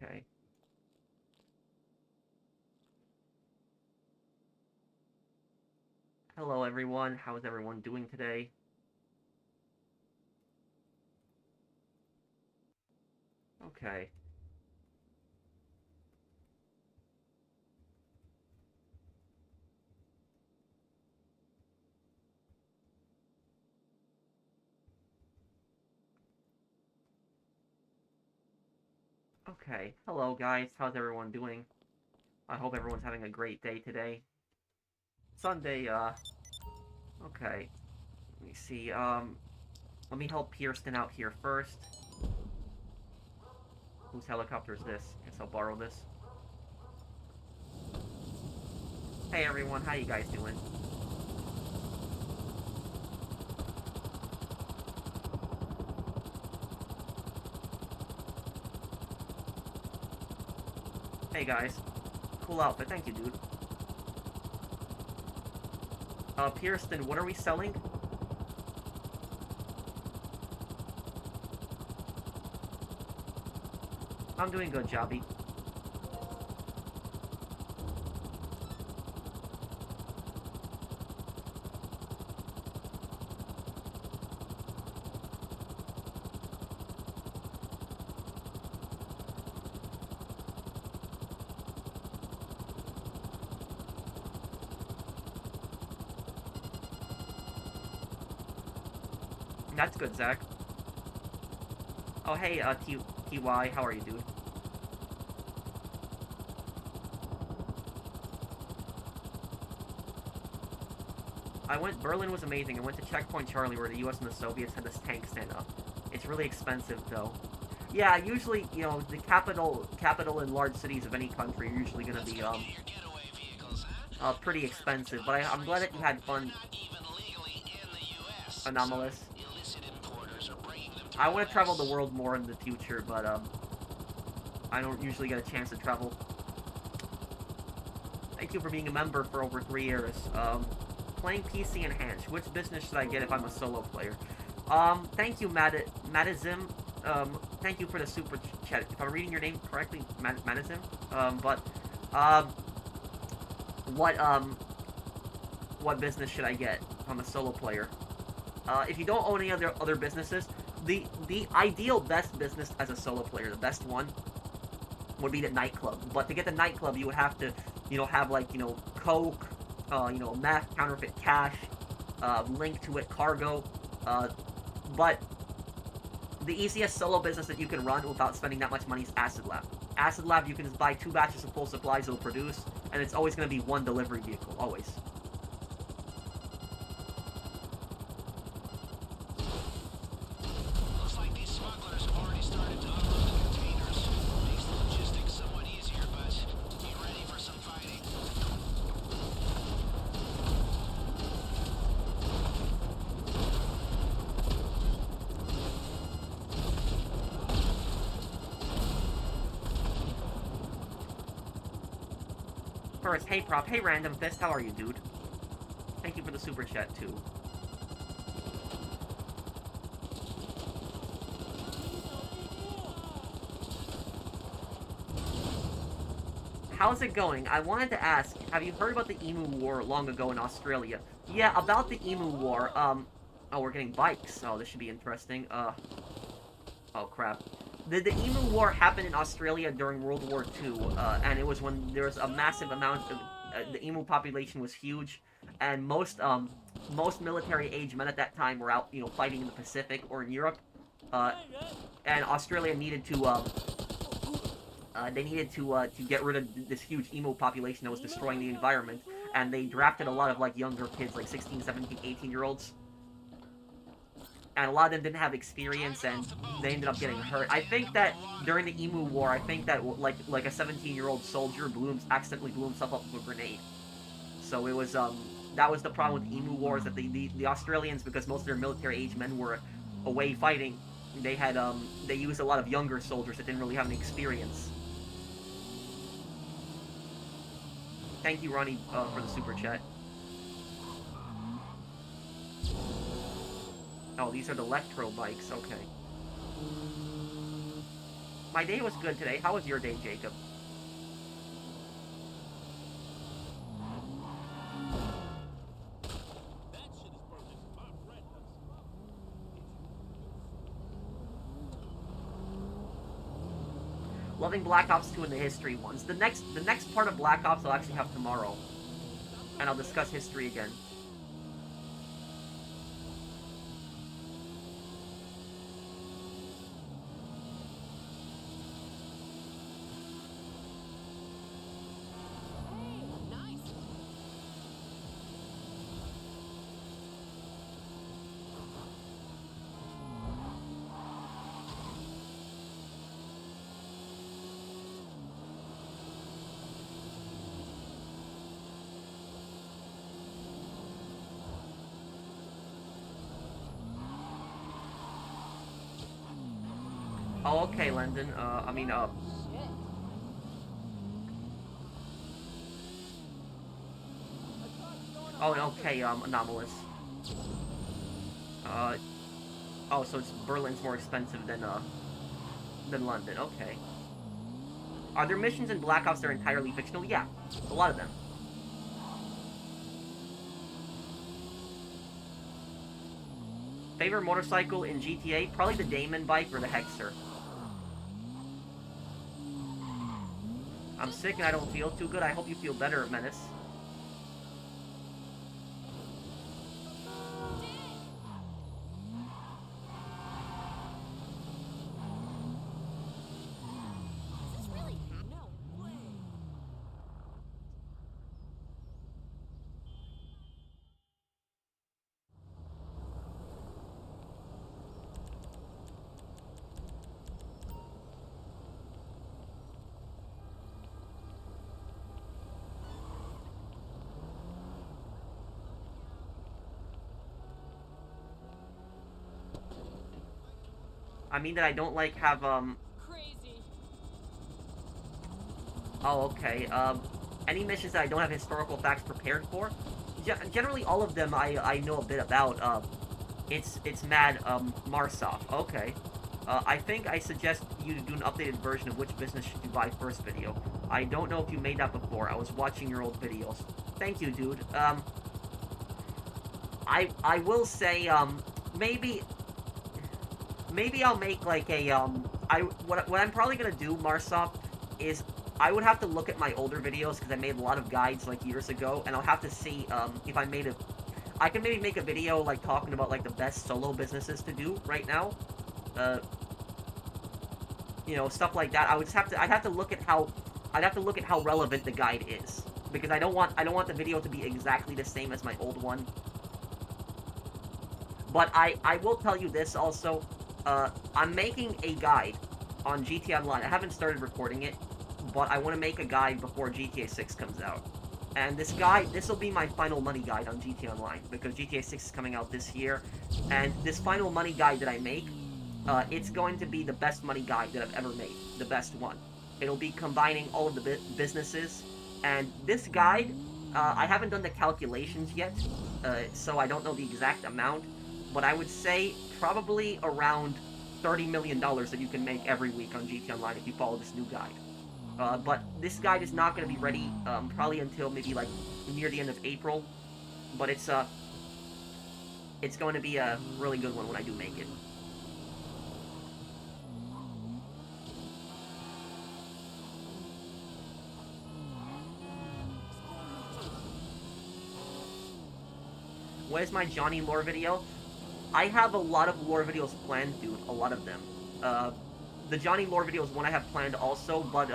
Okay. Hello everyone, how is everyone doing today? Okay. Okay. Hello guys, how's everyone doing? I hope everyone's having a great day today. Sunday, okay. Let me see, let me help Pearson out here first. Whose helicopter is this? Guess I'll borrow this. Hey everyone, how you guys doing? Hey guys. Cool outfit, thank you, dude. Pearson, what are we selling? I'm doing good, Jobby. That's good, Zach. Oh, hey, TY, how are you, dude? Berlin was amazing. I went to Checkpoint Charlie where the US and the Soviets had this tank stand up. It's really expensive, though. Yeah, usually, you know, the capital and large cities of any country are usually gonna be, pretty expensive, but I'm glad that you had fun. Anomalous. I want to travel the world more in the future, but, I don't usually get a chance to travel. Thank you for being a member for over 3 years. Playing PC Enhanced. Which business should I get if I'm a solo player? Thank you, Madazim. Thank you for the super chat. If I'm reading your name correctly, Madazim. What business should I get if I'm a solo player? If you don't own any other businesses, the ideal best business as a solo player, the best one, would be the nightclub. But to get the nightclub, you would have to, you know, have like, you know, coke, you know, meth, counterfeit cash, link to it, cargo. But the easiest solo business that you can run without spending that much money is Acid Lab. Acid Lab, you can just buy 2 batches of full supplies it'll produce, and it's always going to be 1 delivery vehicle, always. First, hey Prop, hey Random Fist, how are you, dude? Thank you for the super chat, too. How's it going? I wanted to ask, have you heard about the Emu War long ago in Australia? Yeah, about the Emu War, oh, we're getting bikes. Oh, this should be interesting. Oh crap. The Emu War happened in Australia during World War II, and it was when there was a massive amount of, the emu population was huge, and most military-age men at that time were out, you know, fighting in the Pacific or in Europe, and Australia needed to, to get rid of this huge emu population that was destroying the environment, and they drafted a lot of, like, younger kids, like 16, 17, 18-year-olds. And a lot of them didn't have experience, and they ended up getting hurt. I think that during the Emu War, I think that like a 17-year-old soldier accidentally blew himself up with a grenade. So it was that was the problem with the Emu Wars, that the Australians, because most of their military-age men were away fighting, they used a lot of younger soldiers that didn't really have any experience. Thank you, Ronnie, for the super chat. Oh, these are the electro bikes, okay. My day was good today. How was your day, Jacob? Loving Black Ops 2 and the history ones. The next part of Black Ops I'll actually have tomorrow. And I'll discuss history again. Oh, okay, Landon. Oh, okay, Anomalous. Oh, so Berlin's more expensive than London. Okay. Are there missions in Black Ops that are entirely fictional? Yeah, a lot of them. Favorite motorcycle in GTA? Probably the Damon bike or the Hexer. I'm sick and I don't feel too good. I hope you feel better, Menace. I mean that I don't like have Crazy. Oh, okay. Any missions that I don't have historical facts prepared for? Generally, all of them I know a bit about. It's Mad Marsoff. Okay. I think I suggest you do an updated version of which business should you buy first video. I don't know if you made that before. I was watching your old videos. Thank you, dude. I will say maybe I'll make like a what I'm probably gonna do, Marsoff, is I would have to look at my older videos because I made a lot of guides like years ago, and I'll have to see if I made I can maybe make a video like talking about like the best solo businesses to do right now, you know, stuff like that. I'd have to look at how relevant the guide is, because I don't want the video to be exactly the same as my old one. But I will tell you this also. I'm making a guide on GTA Online. I haven't started recording it, but I want to make a guide before GTA 6 comes out. And this will be my final money guide on GTA Online, because GTA 6 is coming out this year. And this final money guide that I make, it's going to be the best money guide that I've ever made. The best one. It'll be combining all of the businesses. And this guide, I haven't done the calculations yet, so I don't know the exact amount. But I would say probably around $30 million that you can make every week on GTA Online if you follow this new guide. But this guide is not going to be ready probably until maybe like near the end of April. But it's going to be a really good one when I do make it. Where's my Johnny lore video? I have a lot of lore videos planned, dude. A lot of them. The Johnny lore video is one I have planned also, but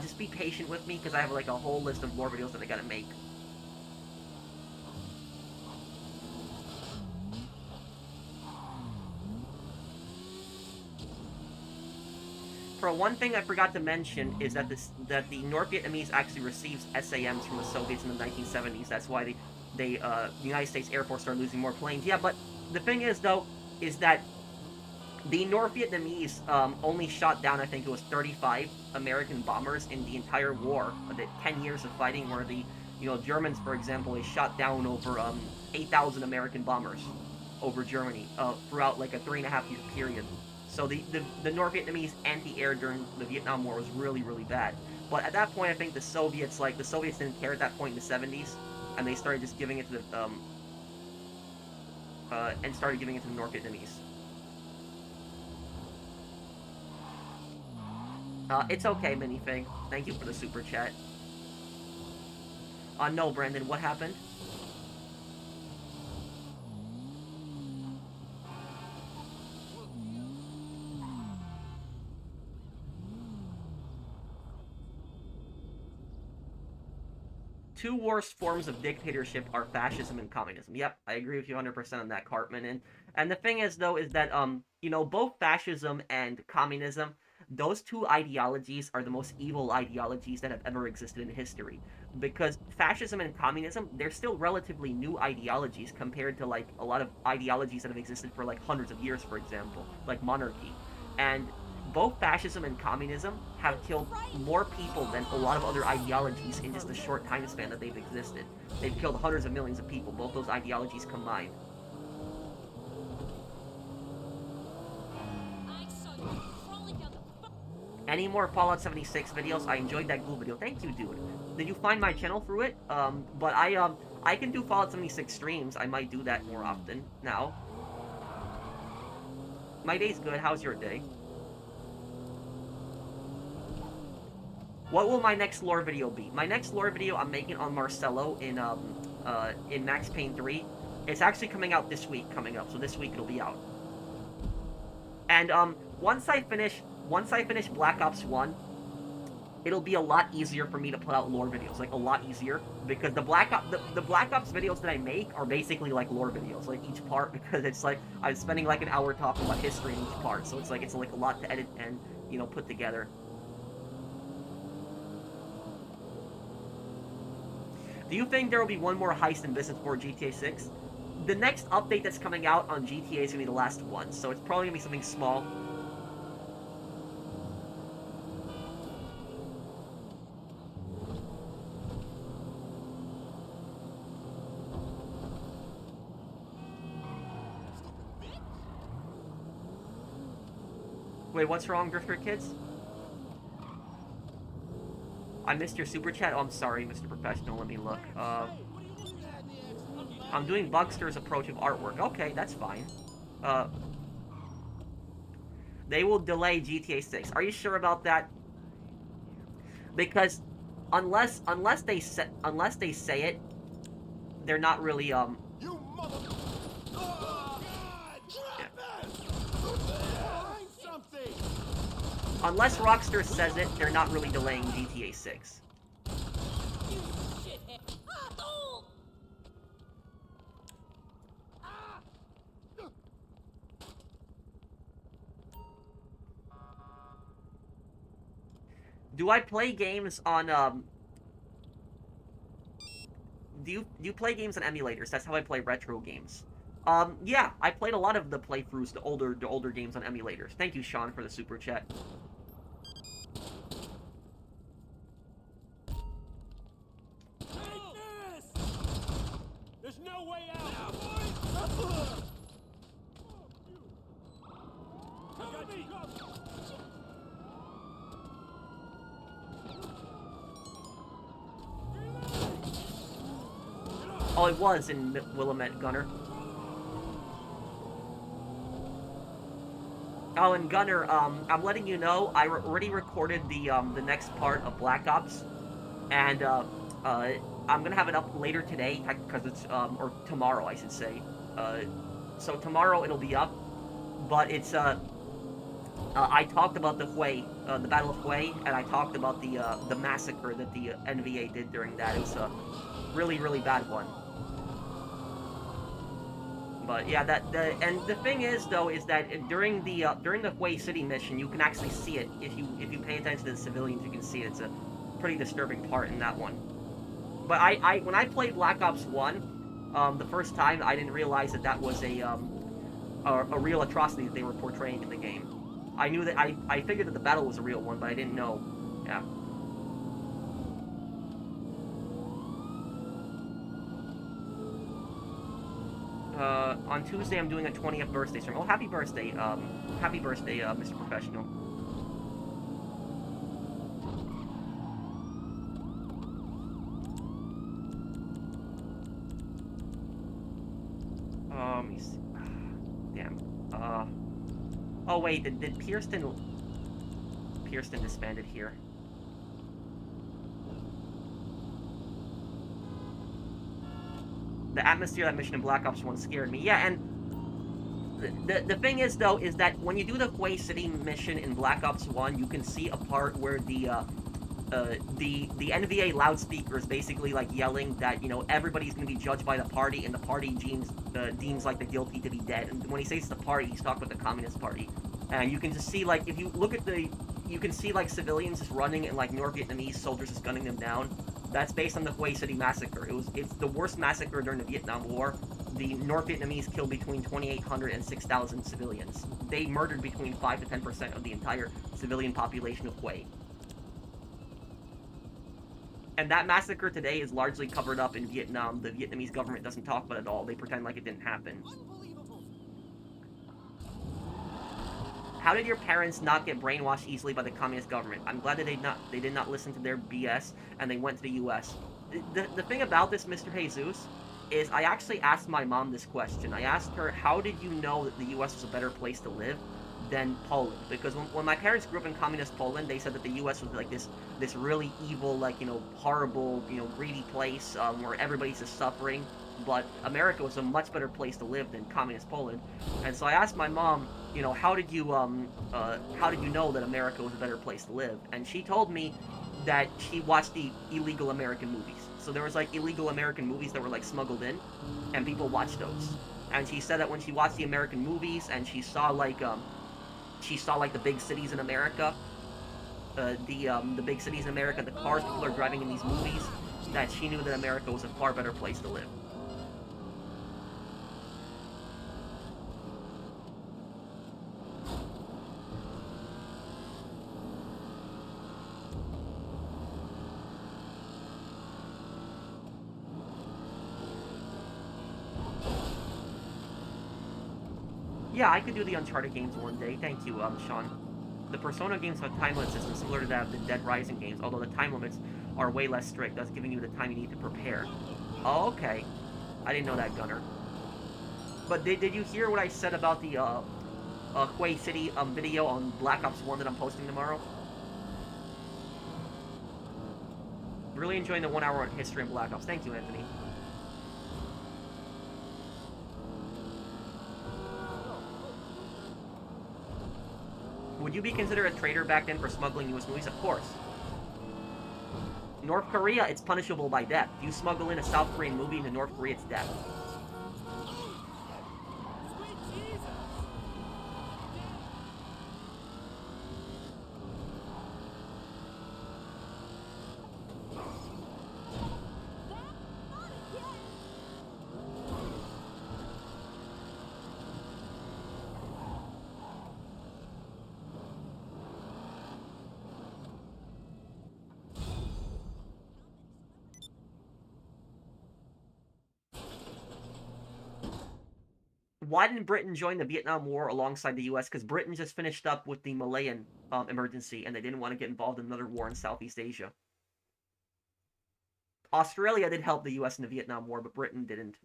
just be patient with me because I have like a whole list of lore videos that I gotta make. For one thing I forgot to mention is that the North Vietnamese actually receives SAMs from the Soviets in the 1970s. That's why the United States Air Force started losing more planes. Yeah, but the thing is, though, is that the North Vietnamese only shot down, I think it was 35 American bombers in the entire war, the 10 years of fighting, where the, Germans, for example, they shot down over 8,000 American bombers over Germany throughout like a 3.5-year period. So the North Vietnamese anti-air during the Vietnam War was really, really bad. But at that point, I think the Soviets didn't care at that point in the 70s, and they started just giving it to the started giving it to the North Vietnamese. It's okay, Minifig. Thank you for the super chat. No, Brandon, what happened? Two worst forms of dictatorship are fascism and communism. Yep, I agree with you 100% on that, Cartman. And the thing is, though, is that, both fascism and communism, those two ideologies are the most evil ideologies that have ever existed in history. Because fascism and communism, they're still relatively new ideologies compared to, like, a lot of ideologies that have existed for, like, hundreds of years, for example, like monarchy. And both fascism and communism have killed more people than a lot of other ideologies in just a short time span that they've existed. They've killed hundreds of millions of people, both those ideologies combined. Any more Fallout 76 videos? I enjoyed that glue video. Thank you, dude. Did you find my channel through it? But I can do Fallout 76 streams. I might do that more often now. My day's good. How's your day? What will my next lore video be? My next lore video I'm making on Marcelo in Max Payne 3. It's actually coming out this week, so this week it'll be out. And once I finish Black Ops 1, it'll be a lot easier for me to put out lore videos, like a lot easier, because the Black Ops videos that I make are basically like lore videos, like each part, because it's like I'm spending like an hour talking about history in each part, so it's like a lot to edit and put together. Do you think there will be one more heist in Business for GTA 6? The next update that's coming out on GTA is going to be the last one, so it's probably going to be something small. Wait, what's wrong, Drifter Kids? I missed your super chat. Oh, I'm sorry, Mr. Professional. Let me look. I'm doing Bugster's approach of artwork. Okay, that's fine. They will delay GTA 6. Are you sure about that? Because unless they say it, they're not really You mother... Unless Rockstar says it, they're not really delaying GTA 6. Do I play games on, Do you play games on emulators? That's how I play retro games. Yeah, I played a lot of the playthroughs, the older games on emulators. Thank you, Sean, for the super chat. There's no way out. Oh, it was in Willamette, Gunner. Oh, and Gunner, I'm letting you know, I already recorded the next part of Black Ops, and I'm gonna have it up later today, because it's, or tomorrow, I should say. So tomorrow it'll be up, but it's, I talked about the Hue, the Battle of Hue, and I talked about the massacre that the NVA did during that. It was a really, really bad one. But yeah, and the thing is though is that during the Hue City mission, you can actually see it if you pay attention to the civilians. You can see it. It's a pretty disturbing part in that one. But when I played Black Ops 1, the first time, I didn't realize that was a real atrocity that they were portraying in the game. I knew that I figured that the battle was a real one, but I didn't know. Yeah. On Tuesday, I'm doing a 20th birthday stream. Oh, happy birthday, Mr. Professional. Let me see. Damn. Oh wait, did Pearston disbanded here? The atmosphere of that mission in Black Ops 1 scared me. Yeah, and the thing is, though, is that when you do the Hue City mission in Black Ops 1, you can see a part where the NVA loudspeaker is basically, like, yelling that, you know, everybody's gonna be judged by the party, and the party deems like, the guilty to be dead. And when he says the party, he's talking about the Communist Party. And you can just see, like, if you look at you can see, like, civilians just running and, like, North Vietnamese soldiers just gunning them down. That's based on the Hue City massacre. It's the worst massacre during the Vietnam War. The North Vietnamese killed between 2,800 and 6,000 civilians. They murdered between 5 to 10% of the entire civilian population of Hue. And that massacre today is largely covered up in Vietnam. The Vietnamese government doesn't talk about it at all. They pretend like it didn't happen. How did your parents not get brainwashed easily by the communist government? I'm glad that they did not listen to their BS and they went to the US. The thing about this, Mr. Jesus, is I actually asked my mom this question. I asked her, how did you know that the US was a better place to live than Poland? Because when my parents grew up in communist Poland, they said that the US was like this really evil, like, you know, horrible, you know, greedy place where everybody's just suffering. But America was a much better place to live than communist Poland. And so I asked my mom, you know, how did you know that America was a better place to live? And she told me that she watched the illegal American movies. So there was, like, illegal American movies that were, like, smuggled in, and people watched those. And she said that when she watched the American movies and she saw, like, the big cities in America, the big cities in America, the cars people are driving in these movies, that she knew that America was a far better place to live. Yeah, I could do the Uncharted games one day. Thank you, Sean. The Persona games have a time limit system similar to that of the Dead Rising games, although the time limits are way less strict, thus giving you the time you need to prepare. Oh, okay. I didn't know that, Gunner. But did you hear what I said about the Hue City video on Black Ops 1 that I'm posting tomorrow? Really enjoying the 1 hour on history in Black Ops. Thank you, Anthony. Would you be considered a traitor back then for smuggling US movies? Of course. North Korea, it's punishable by death. If you smuggle in a South Korean movie into North Korea, it's death. Why didn't Britain join the Vietnam War alongside the US? Because Britain just finished up with the Malayan emergency, and they didn't want to get involved in another war in Southeast Asia. Australia did help the US in the Vietnam War, but Britain didn't.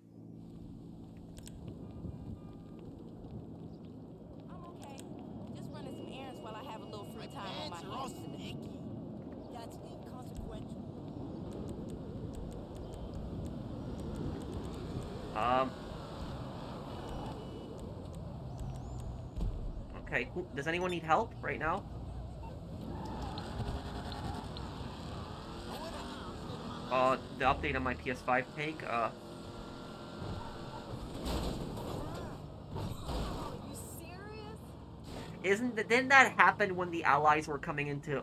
I'm okay. Just running some errands while I have a little free time on my hands today. That's inconsequential. Okay, does anyone need help right now? The update on my PS5 take, Are you serious? Didn't that happen when the Allies were coming into,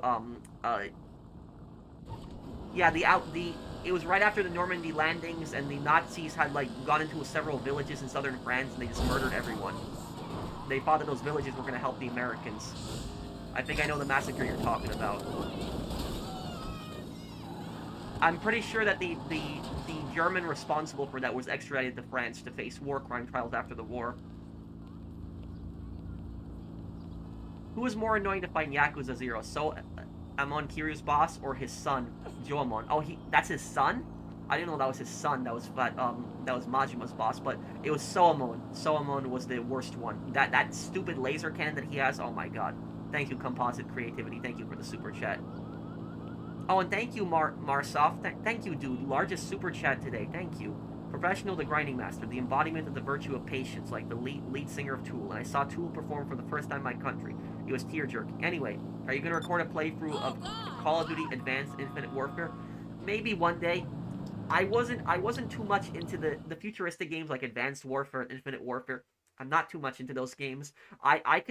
yeah, it was right after the Normandy landings, and the Nazis had, like, gone into several villages in southern France, and they just murdered everyone. They thought that those villages were going to help the Americans. I think I know the massacre you're talking about. I'm pretty sure that the German responsible for that was extradited to France to face war crime trials after the war. Who is more annoying to fight in Yakuza 0? So, Amon Kiryu's boss or his son, Joamon? Oh, that's his son? I didn't know that was his son. That was Majima's boss, but it was Soamon. Soamon was the worst one. That stupid laser cannon that he has. Oh my god. Thank you, Composite Creativity. Thank you for the super chat. Oh, and thank you, Marsoft. Thank you, dude. Largest super chat today. Thank you. Professional the Grinding Master, the embodiment of the virtue of patience, like the lead singer of Tool. And I saw Tool perform for the first time in my country. It was tear-jerking. Anyway, are you going to record a playthrough of Call of Duty Advanced Infinite Warfare? Maybe one day. I wasn't too much into the futuristic games like Advanced Warfare and Infinite Warfare. I'm not too much into those games. I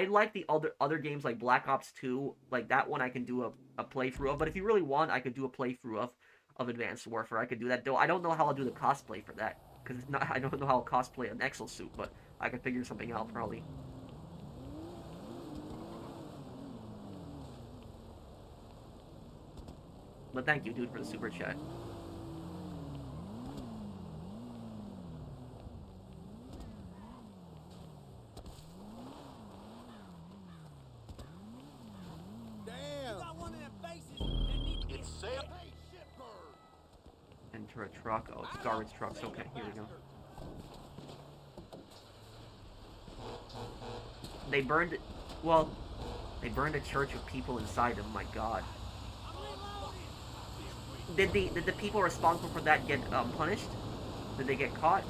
like the other games like Black Ops 2, like that one I can do a playthrough of. But if you really want, I could do a playthrough of Advanced Warfare. I could do that, though I don't know how I'll do the cosplay for that, because I don't know how I'll cosplay an exosuit, but I could figure something out probably. But thank you, dude, for the super chat. Enter a truck. Oh, it's garbage trucks. Okay, here we go. They burned it. Well, they burned a church with people inside them. My God. Did the people responsible for that get punished? Did they get caught?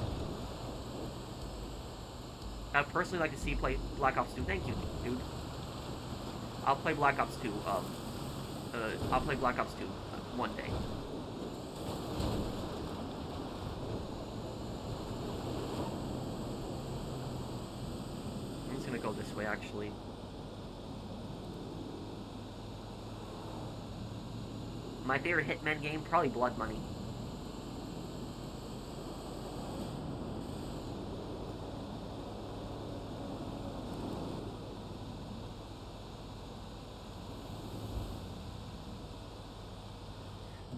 I'd personally like to see you play Black Ops 2. Thank you, dude. I'll play Black Ops 2. I'll play Black Ops 2 one day. I'm just gonna go this way, actually. My favorite Hitman game, probably Blood Money.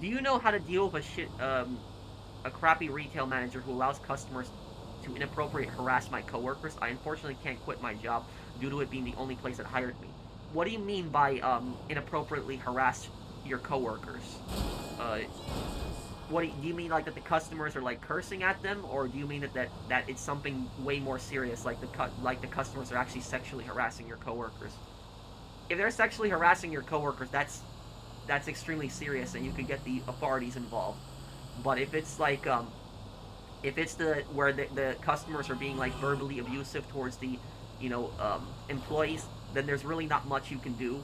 Do you know how to deal with a crappy retail manager who allows customers to inappropriately harass my coworkers? I unfortunately can't quit my job due to it being the only place that hired me. What do you mean by inappropriately harass your coworkers? Do you mean like that the customers are like cursing at them, or do you mean that it's something way more serious, like the customers are actually sexually harassing your coworkers? If they're sexually harassing your coworkers, that's extremely serious, and you could get the authorities involved. But if it's like if it's where the customers are being like verbally abusive towards the employees, then there's really not much you can do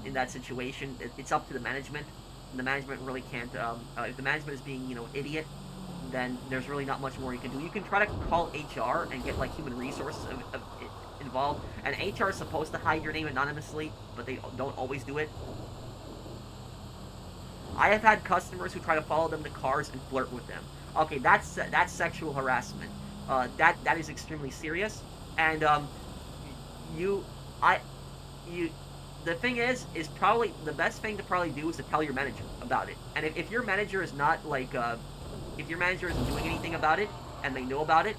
in that situation. It's up to the management. And the management really can't. If the management is being idiot, then there's really not much more you can do. You can try to call HR and get like human resources involved, and HR is supposed to hide your name anonymously, but they don't always do it. I have had customers who try to follow them to cars and flirt with them. Okay, that's sexual harassment. That is extremely serious. And the thing is probably the best thing to probably do is to tell your manager about it. And if your manager is not like if your manager isn't doing anything about it and they know about it,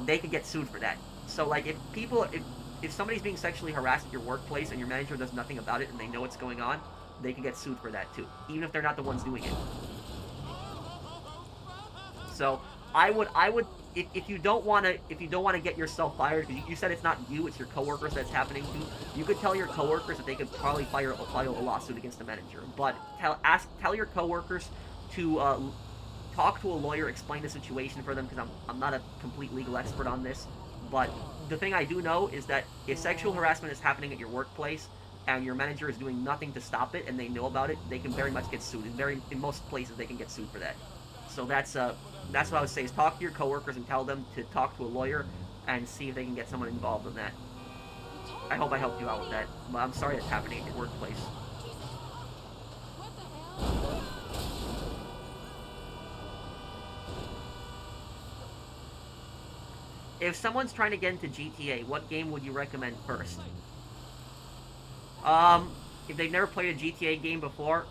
they could get sued for that. So like if somebody's being sexually harassed at your workplace and your manager does nothing about it and they know what's going on, they can get sued for that too, even if they're not the ones doing it. So I would if you don't want to get yourself fired, because you said it's not you, it's your coworkers that's happening to, you could tell your coworkers that they could probably file a lawsuit against the manager. But tell your coworkers to talk to a lawyer, explain the situation for them, because I'm not a complete legal expert on this. But the thing I do know is that if sexual harassment is happening at your workplace and your manager is doing nothing to stop it and they know about it, they can very much get sued. In most places, they can get sued for that. So that's what I would say, is talk to your coworkers and tell them to talk to a lawyer and see if they can get someone involved in that. I hope I helped you out with that, but I'm sorry it's happening at your workplace. If someone's trying to get into GTA, what game would you recommend first? If they've never played a GTA game before,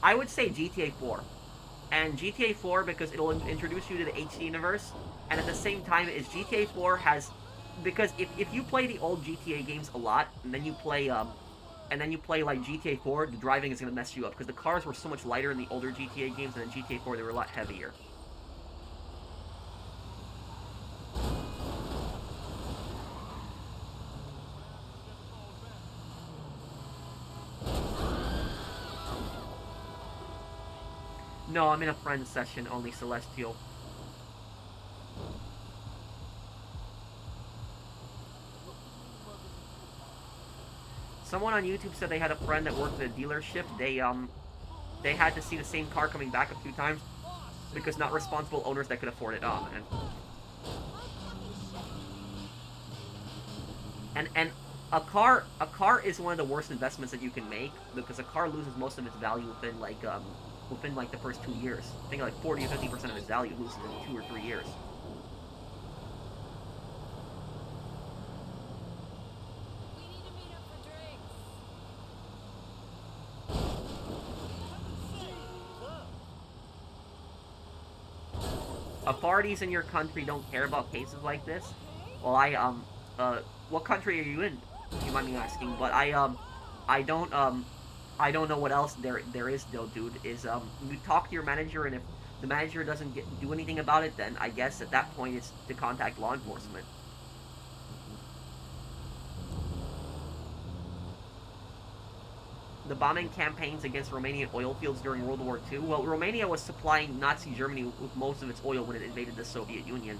I would say GTA 4. And GTA 4 because it'll introduce you to the HD universe, and at the same time is GTA 4 has, because if you play the old GTA games a lot and then you play like GTA 4, the driving is gonna mess you up because the cars were so much lighter in the older GTA games, and in GTA 4 they were a lot heavier. No, I'm in a friend session, only Celestial. Someone on YouTube said they had a friend that worked at a dealership. They had to see the same car coming back a few times because not responsible owners that could afford it. Oh man. And a car is one of the worst investments that you can make because a car loses most of its value within like the first 2 years. I think like 40 or 50% of its value loses in 2 or 3 years. Authorities in your country don't care about cases like this. Well, what country are you in? If you mind me asking, but I don't know what else there is though, dude. Is you talk to your manager, and if the manager doesn't do anything about it, then I guess at that point it's to contact law enforcement. The bombing campaigns against Romanian oil fields during World War II. Well, Romania was supplying Nazi Germany with most of its oil when it invaded the Soviet Union.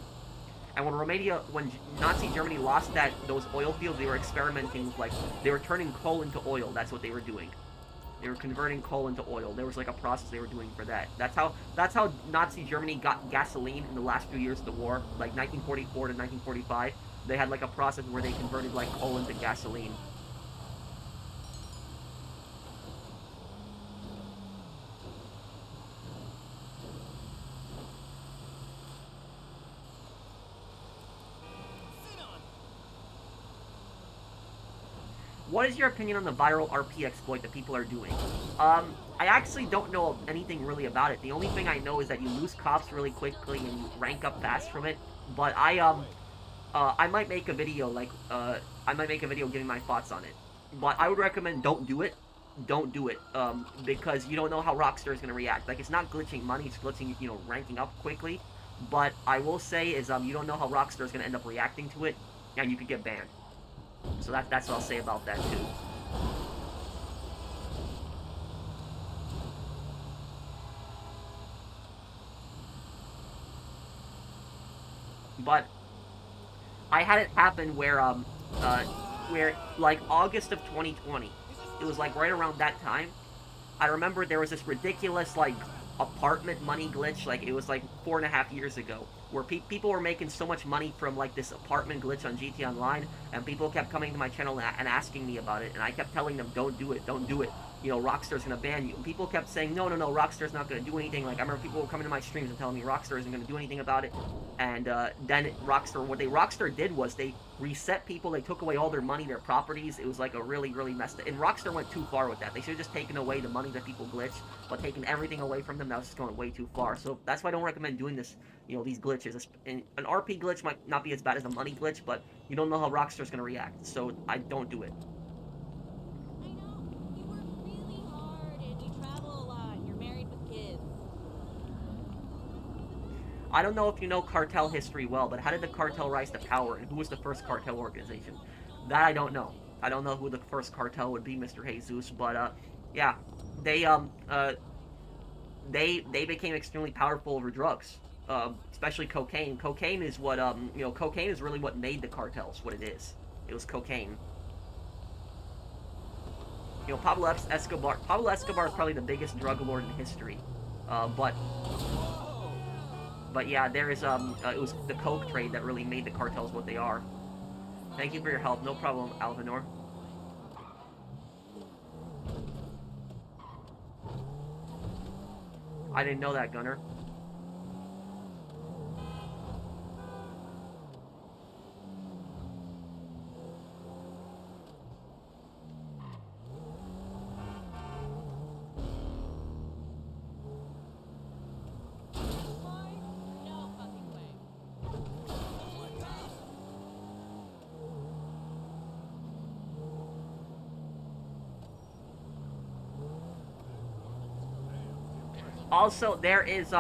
And when Nazi Germany lost those oil fields, they were experimenting with they were turning coal into oil. That's what they were doing. They were converting coal into oil. There was like a process they were doing for that. That's how Nazi Germany got gasoline in the last few years of the war, like 1944 to 1945. They had like a process where they converted like coal into gasoline. What is your opinion on the viral RP exploit that people are doing? I actually don't know anything really about it. The only thing I know is that you lose cops really quickly and you rank up fast from it. But I might make a video giving my thoughts on it. But I would recommend don't do it. Don't do it. Because you don't know how Rockstar is gonna react. Like it's not glitching money, it's glitching ranking up quickly. But I will say is you don't know how Rockstar is gonna end up reacting to it, and you could get banned. So that's what I'll say about that too. But I had it happen where like August of 2020, it was like right around that time. I remember there was this ridiculous like apartment money glitch. Like it was like 4.5 years ago, where people were making so much money from like this apartment glitch on GTA Online, and people kept coming to my channel and asking me about it, and I kept telling them, don't do it, don't do it. Rockstar's gonna ban you. And people kept saying, no, Rockstar's not gonna do anything. Like I remember people were coming to my streams and telling me Rockstar isn't gonna do anything about it. And then Rockstar did was they reset people. They took away all their money, their properties. It was like a really, really messed up. And Rockstar went too far with that. They should have just taken away the money that people glitch, but taking everything away from them, that was just going way too far. So that's why I don't recommend doing this. These glitches. And an RP glitch might not be as bad as a money glitch, but you don't know how Rockstar's gonna react. So I don't do it. I don't know if you know cartel history well, but how did the cartel rise to power, and who was the first cartel organization? That I don't know. I don't know who the first cartel would be, Mr. Jesus, but yeah, they they became extremely powerful over drugs, especially cocaine. Cocaine is what cocaine is really what made the cartels what it is. It was cocaine. Pablo Escobar. Pablo Escobar is probably the biggest drug lord in history, but yeah, there is it was the coke trade that really made the cartels what they are. Thank you for your help. No problem, Alvinor. I didn't know that, Gunner. Also, there is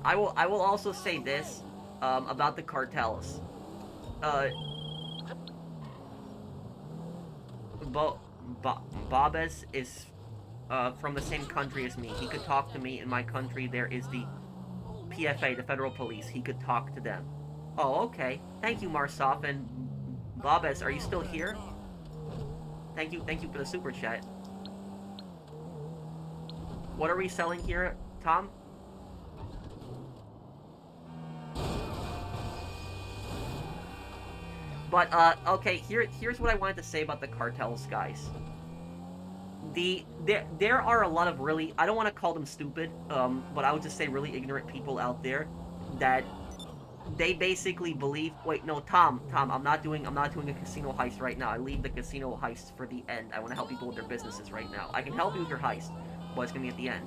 I will also say this about the cartels. Uh, Bo, Bo Babes is from the same country as me. He could talk to me. In my country, there is the PFA, the federal police. He could talk to them. Oh, okay. Thank you, Marsoff. And Babes, are you still here? Thank you for the super chat. What are we selling here, Tom? But, okay, here's what I wanted to say about the cartels, guys. There are a lot of really, I don't want to call them stupid, but I would just say really ignorant people out there that they basically believe, wait, no, Tom, I'm not doing a casino heist right now. I leave the casino heist for the end. I want to help people with their businesses right now. I can help you with your heist, but it's going to be at the end.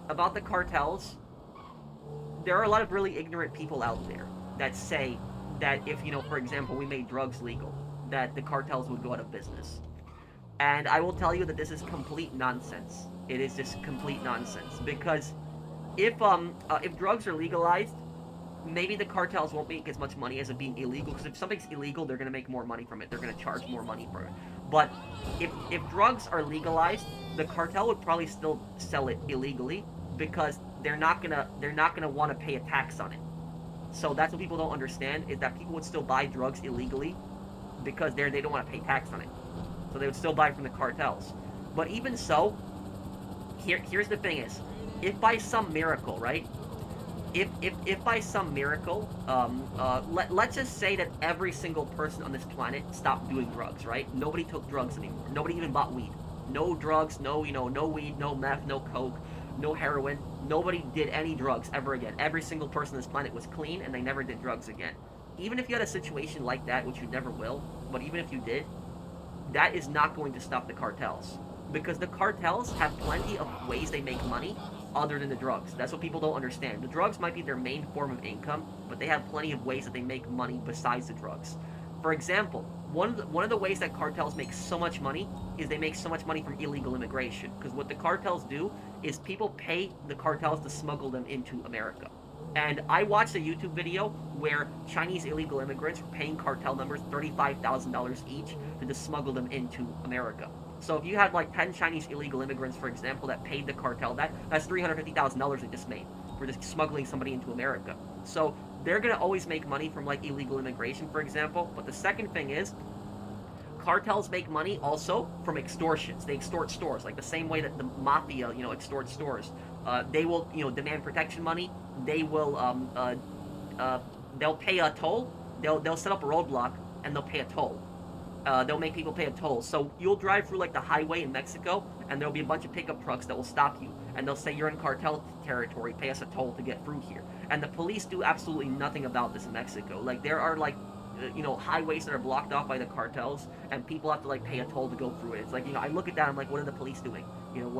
About the cartels, there are a lot of really ignorant people out there that say that if, for example, we made drugs legal, that the cartels would go out of business. And I will tell you that this is complete nonsense. It is just complete nonsense. Because if drugs are legalized, maybe the cartels won't make as much money as it being illegal. Because if something's illegal, they're going to make more money from it. They're going to charge more money for it. But if drugs are legalized, the cartel would probably still sell it illegally because they're not gonna want to pay a tax on it. So that's what people don't understand, is that people would still buy drugs illegally because they don't want to pay tax on it. So they would still buy from the cartels. But even so, here's the thing is, if by some miracle, right? If by some miracle, let's just say that every single person on this planet stopped doing drugs, right? Nobody took drugs anymore. Nobody even bought weed. No drugs, no weed, no meth, no coke, no heroin. Nobody did any drugs ever again. Every single person on this planet was clean, and they never did drugs again. Even if you had a situation like that, which you never will, but even if you did, that is not going to stop the cartels. Because the cartels have plenty of ways they make money other than the drugs. That's what people don't understand. The drugs might be their main form of income, but they have plenty of ways that they make money besides the drugs. For example, one of the ways that cartels make so much money is they make so much money from illegal immigration. Because what the cartels do is people pay the cartels to smuggle them into America. And I watched a YouTube video where Chinese illegal immigrants were paying cartel members $35,000 each to just smuggle them into America. So if you had like 10 Chinese illegal immigrants, for example, that paid the cartel, that's $350,000 they just made for just smuggling somebody into America. So they're going to always make money from like illegal immigration, for example. But the second thing is, cartels make money also from extortions. They extort stores, like the same way that the mafia, extorts stores. They will, demand protection money. They will, they'll pay a toll. They'll set up a roadblock and they'll pay a toll. They'll make people pay a toll. So you'll drive through like the highway in Mexico, and there'll be a bunch of pickup trucks that will stop you, and they'll say, you're in cartel territory, pay us a toll to get through here. And the police do absolutely nothing about this in Mexico. Like, there are like, highways that are blocked off by the cartels, and people have to like pay a toll to go through it. It's like, I look at that, I'm like, what are the police doing?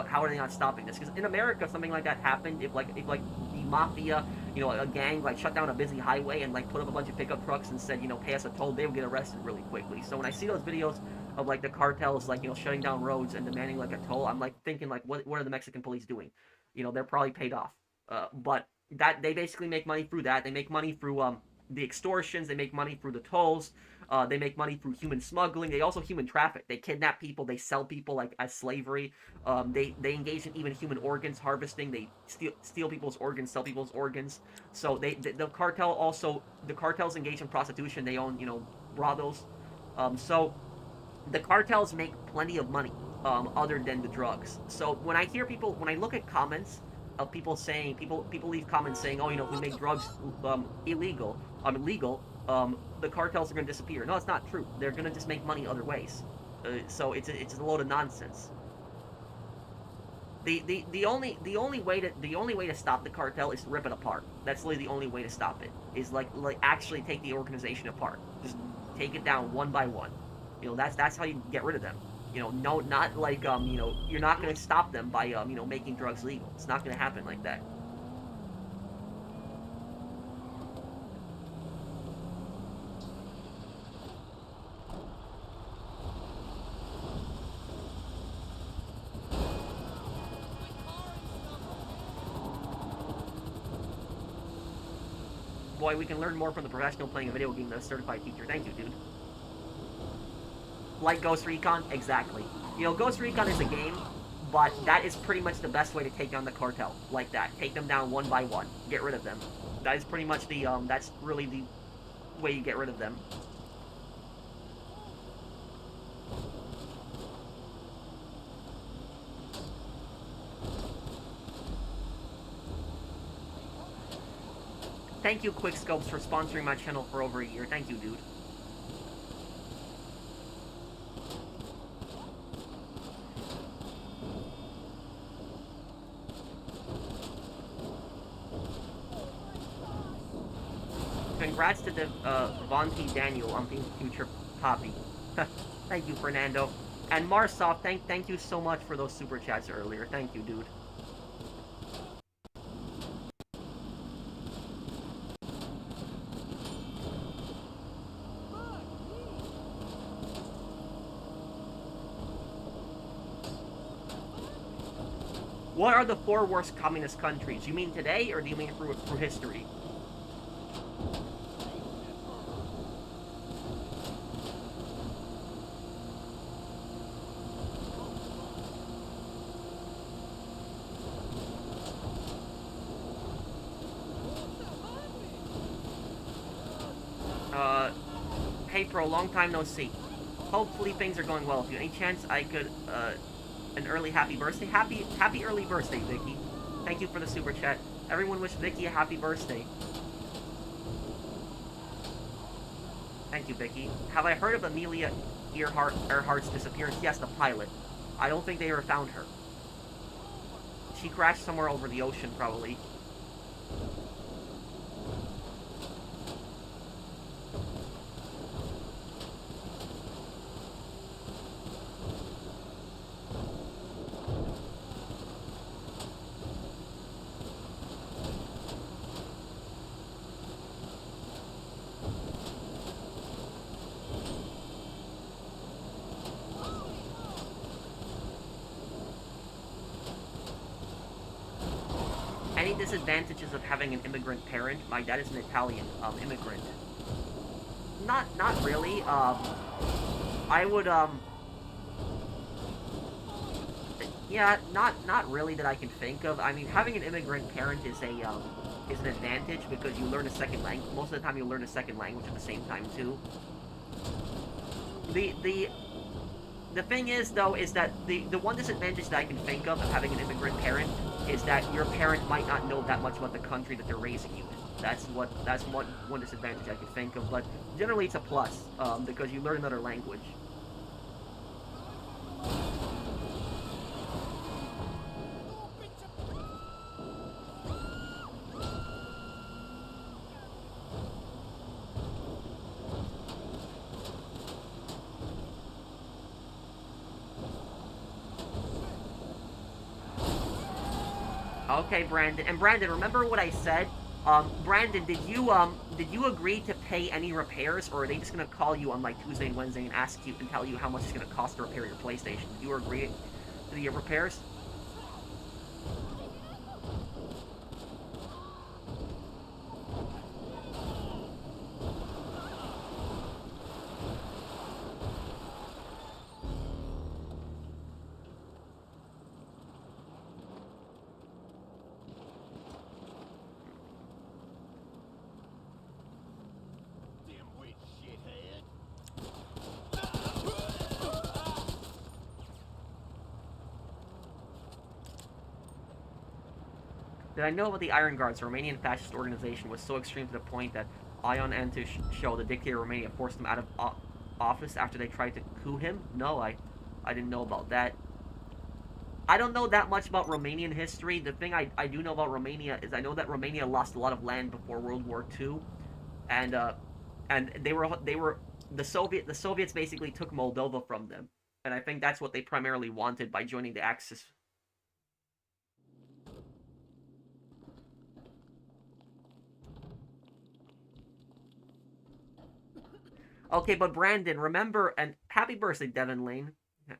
How are they not stopping this? Because in America, something like that happened if the mafia, a gang like shut down a busy highway and like put up a bunch of pickup trucks and said, pay us a toll, they would get arrested really quickly. So when I see those videos of like the cartels like shutting down roads and demanding like a toll, I'm like thinking like, what are the Mexican police doing? They're probably paid off. But that they basically make money through that. They make money through the extortions. They make money through the tolls. They make money through human smuggling. They also human traffic. They kidnap people. They sell people like as slavery. They engage in even human organs harvesting. They steal people's organs, sell people's organs. So the cartels engage in prostitution. They own brothels. So the cartels make plenty of money other than the drugs. So when I look at comments of people saying, people leave comments saying, oh, if we make drugs legal, the cartels are going to disappear. No, it's not true. They're going to just make money other ways. So it's a load of nonsense. The only way to stop the cartel is to rip it apart. That's literally the only way to stop it. Is like actually take the organization apart. Just take it down one by one. That's how you get rid of them. No, not like you're not going to stop them by making drugs legal. It's not going to happen like that. Boy, we can learn more from the professional playing a video game than a certified teacher. Thank you, dude. Like Ghost Recon? Exactly. You know, Ghost Recon is a game, but that is pretty much the best way to take down the cartel. Like that. Take them down one by one. Get rid of them. That is pretty much the, that's really the way you get rid of them. Thank you, Quickscopes, for sponsoring my channel for over a year. Thank you, dude. Congrats to the Vonti Daniel on being future Poppy. Thank you, Fernando. And Marsoft, thank you so much for those super chats earlier. Thank you, dude. What are the 4 worst communist countries? You mean today, or do you mean through history? Hey Pro, long time no see. Hopefully things are going well with you. Any chance I could, an early happy birthday? Happy early birthday, Vicky. Thank you for the super chat. Everyone wish Vicky a happy birthday. Thank you, Vicky. Have I heard of Amelia Earhart's disappearance? Yes, the pilot. I don't think they ever found her. She crashed somewhere over the ocean, probably. Disadvantages of having an immigrant parent. My dad is an Italian immigrant. Not really. I would yeah, not really that I can think of. I mean, having an immigrant parent is an advantage because you learn a second language. Most of the time, you learn a second language at the same time too. The thing is, though, is that the one disadvantage that I can think of having an immigrant parent is that your parent might not know that much about the country that they're raising you in. That's one disadvantage I can think of, but generally it's a plus, because you learn another language. Okay, Brandon. And Brandon, remember what I said? Brandon, did you agree to pay any repairs, or are they just gonna call you on like Tuesday and Wednesday and ask you and tell you how much it's gonna cost to repair your PlayStation? Did you agree to the repairs? Did I know about the Iron Guards? A Romanian fascist organization was so extreme to the point that Ion Antuș, the dictator of Romania, forced him out of office after they tried to coup him? No, I didn't know about that. I don't know that much about Romanian history. The thing I do know about Romania is I know that Romania lost a lot of land before World War II, and the Soviets basically took Moldova from them, and I think that's what they primarily wanted by joining the Axis. Okay, but Brandon, remember, and happy birthday, Devin Lane.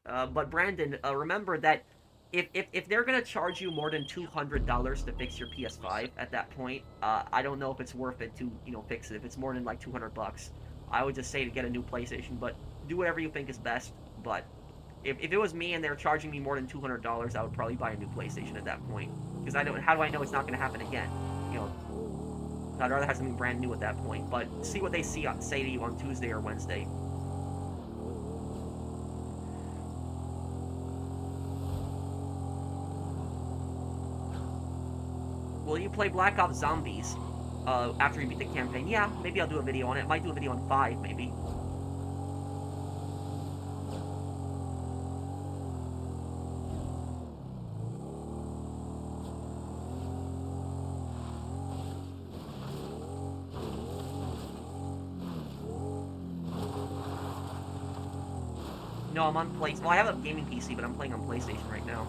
But Brandon, remember that if they're gonna charge you more than $200 to fix your PS5 at that point, I don't know if it's worth it to fix it. If it's more than like $200, I would just say to get a new PlayStation. But do whatever you think is best. But if it was me and they're charging me more than $200, I would probably buy a new PlayStation at that point. Because how do I know it's not gonna happen again? I'd rather have something brand new at that point. But see what they say to you on Tuesday or Wednesday. Will you play Black Ops Zombies after you beat the campaign? Yeah, maybe I'll do a video on it. Might do a video on 5, maybe. No, I'm on PlayStation. Well, I have a gaming PC, but I'm playing on PlayStation right now.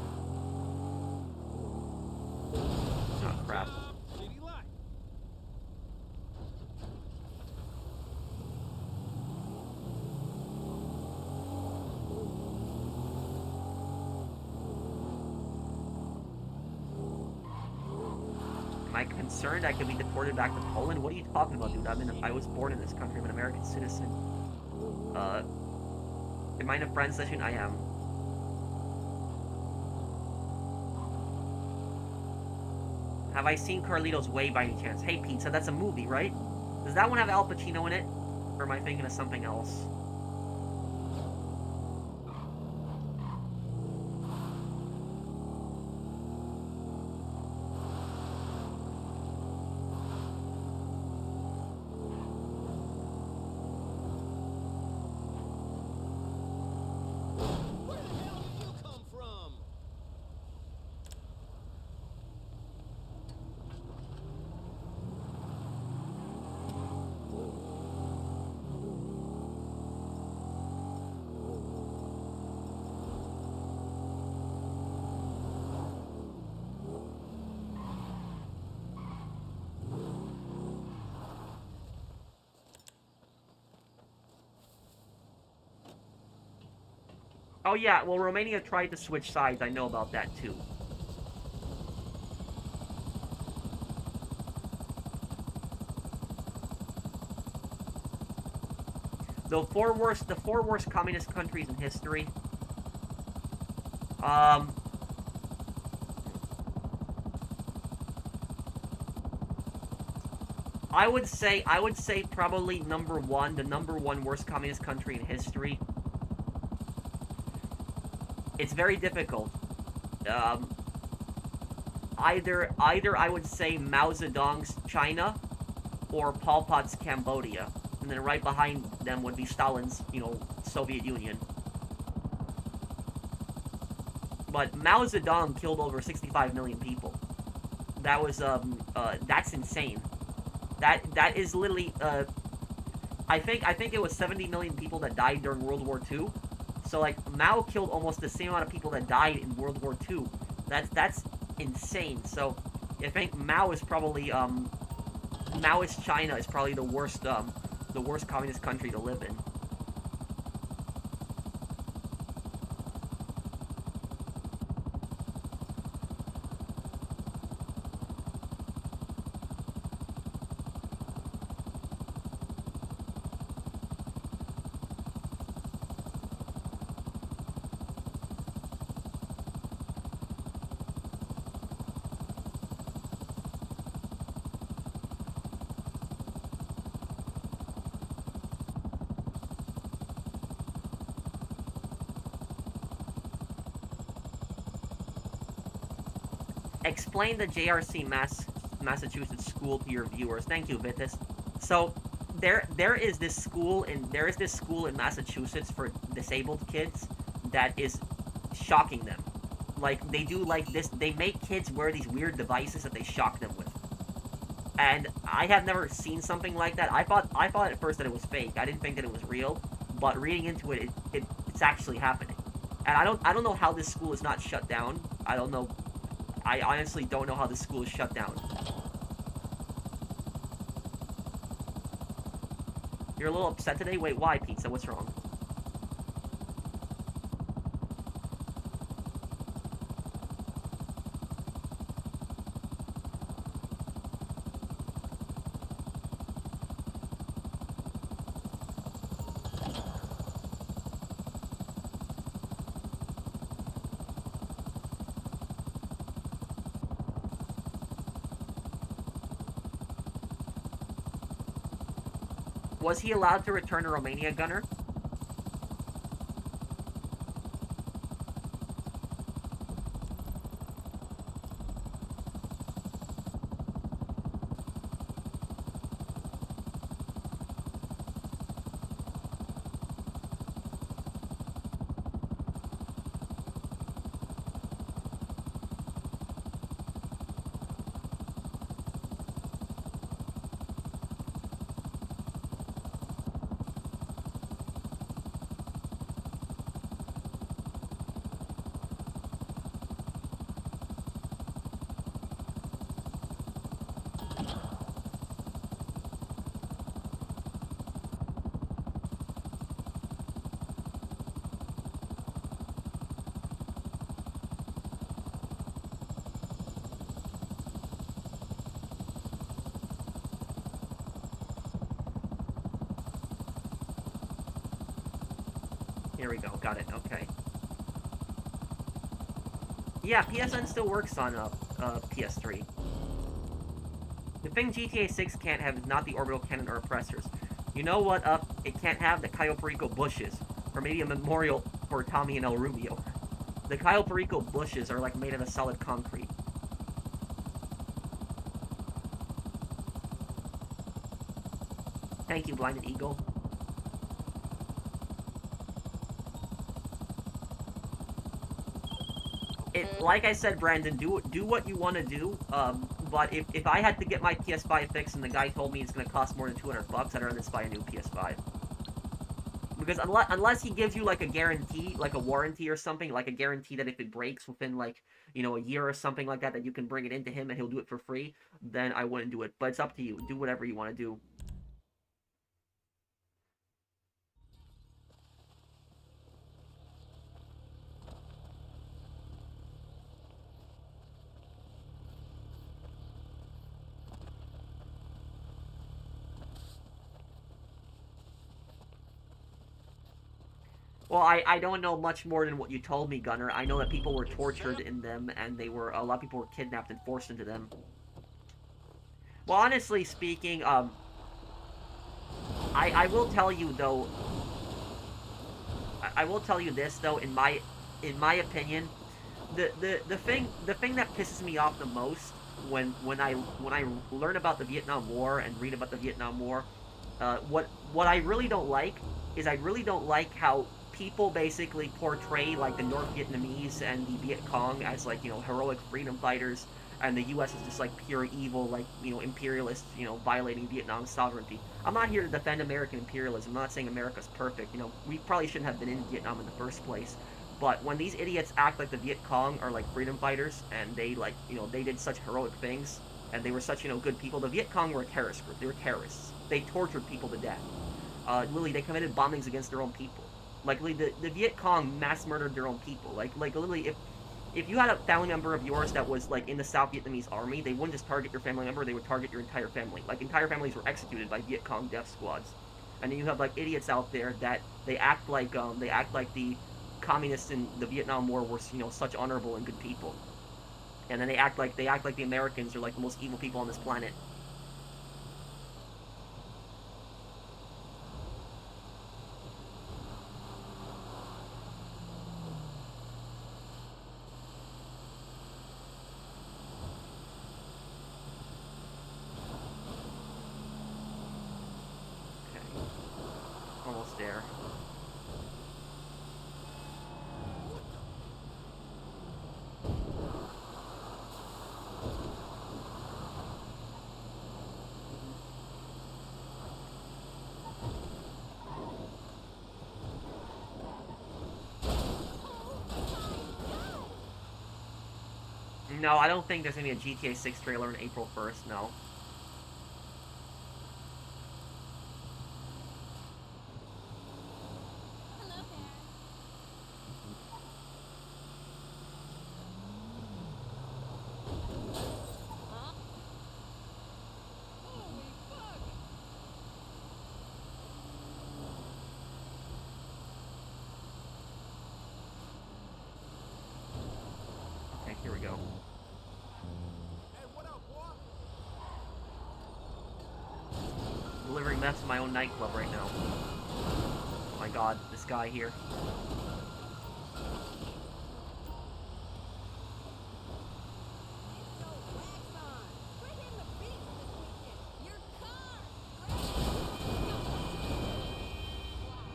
Oh, crap. Am I concerned I could be deported back to Poland? What are you talking about, dude? I was born in this country. I'm an American citizen. Am I in a friend session? I am. Have I seen Carlito's Way by any chance? Hey, Pizza, that's a movie, right? Does that one have Al Pacino in it? Or am I thinking of something else? Oh yeah, well Romania tried to switch sides, I know about that too. The four worst communist countries in history. I would say probably the number one worst communist country in history. It's very difficult. Either I would say Mao Zedong's China or Pol Pot's Cambodia. And then right behind them would be Stalin's, Soviet Union. But Mao Zedong killed over 65 million people. That was, that's insane. That is literally, I think it was 70 million people that died during World War II. So, like, Mao killed almost the same amount of people that died in World War II. That's insane. So, I think Mao is probably, Maoist China is probably the worst communist country to live in. Explain the JRC Massachusetts school to your viewers. Thank you, Vitus. So there is this school in Massachusetts for disabled kids that is shocking them. Like, they do like this. They make kids wear these weird devices that they shock them with. And I have never seen something like that. I thought at first that it was fake. I didn't think that it was real. But reading into it, it's actually happening. And I don't know how this school is not shut down. I don't know. I honestly don't know how this school is shut down. You're a little upset today? Wait, why, Pizza? What's wrong? Was he allowed to return to Romania, Gunner? Here we go. Got it. Okay. Yeah, PSN still works on PS3. The thing GTA 6 can't have is not the orbital cannon or oppressors. You know what it can't have? The Cayo Perico bushes. Or maybe a memorial for Tommy and El Rubio. The Cayo Perico bushes are like made out of solid concrete. Thank you, Blinded Eagle. Like I said, Brandon, do what you want to do. But if I had to get my PS5 fixed and the guy told me it's gonna cost more than $200, I'd rather just buy a new PS5. Because unless he gives you like a guarantee, like a warranty or something, like a guarantee that if it breaks within like, you know, a year or something like that, that you can bring it into him and he'll do it for free, then I wouldn't do it. But it's up to you. Do whatever you want to do. Well, I don't know much more than what you told me, Gunner. I know that people were tortured in them, and a lot of people were kidnapped and forced into them. Well, honestly speaking, I will tell you though. I will tell you this though. In my opinion, the thing that pisses me off the most when I learn about the Vietnam War and read about the Vietnam War, what I really don't like is I really don't like how people basically portray like the North Vietnamese and the Viet Cong as like, you know, heroic freedom fighters, and the U.S. is just like pure evil, like, you know, imperialists, you know, violating Vietnam's sovereignty. I'm not here to defend American imperialism. I'm not saying America's perfect. You know, we probably shouldn't have been in Vietnam in the first place. But when these idiots act like the Viet Cong are like freedom fighters, and they like, you know, they did such heroic things, and they were such, you know, good people. The Viet Cong were a terrorist group. They were terrorists. They tortured people to death. Literally, they committed bombings against their own people. Like, literally, the Viet Cong mass murdered their own people. Like literally, if you had a family member of yours that was like in the South Vietnamese army, they wouldn't just target your family member; they would target your entire family. Like, entire families were executed by Viet Cong death squads. And then you have like idiots out there that they act like the communists in the Vietnam War were, you know, such honorable and good people. And then they act like the Americans are like the most evil people on this planet. Almost there. No, I don't think there's gonna be a GTA 6 trailer on April 1st, no. Okay, here we go. Hey, what up, boy? mess with my own nightclub right now. Oh my god, this guy here.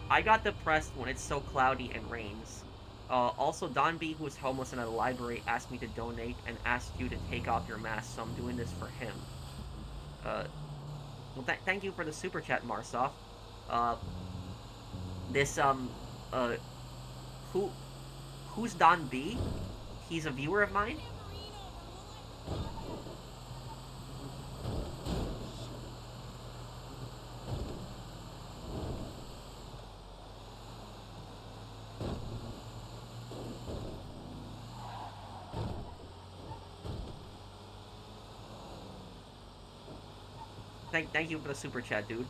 I got depressed when it's so cloudy and rains. Also, Don B, who is homeless and at a library, asked me to donate and asked you to take off your mask, so I'm doing this for him. Well, thank you for the super chat, Marsoff. Who's Don B? He's a viewer of mine? Thank you for the super chat, dude.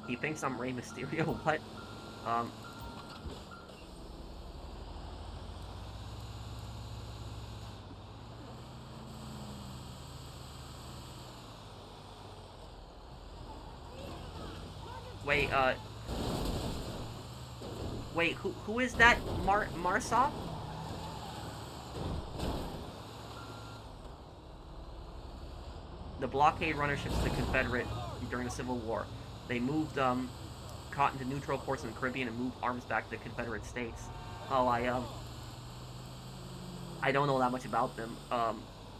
He thinks I'm Rey Mysterio. What? Wait, who is that? Marsoff? The blockade runner ships the Confederate during the Civil War. They moved cotton to neutral ports in the Caribbean and moved arms back to the Confederate States. Oh, I don't know that much about them.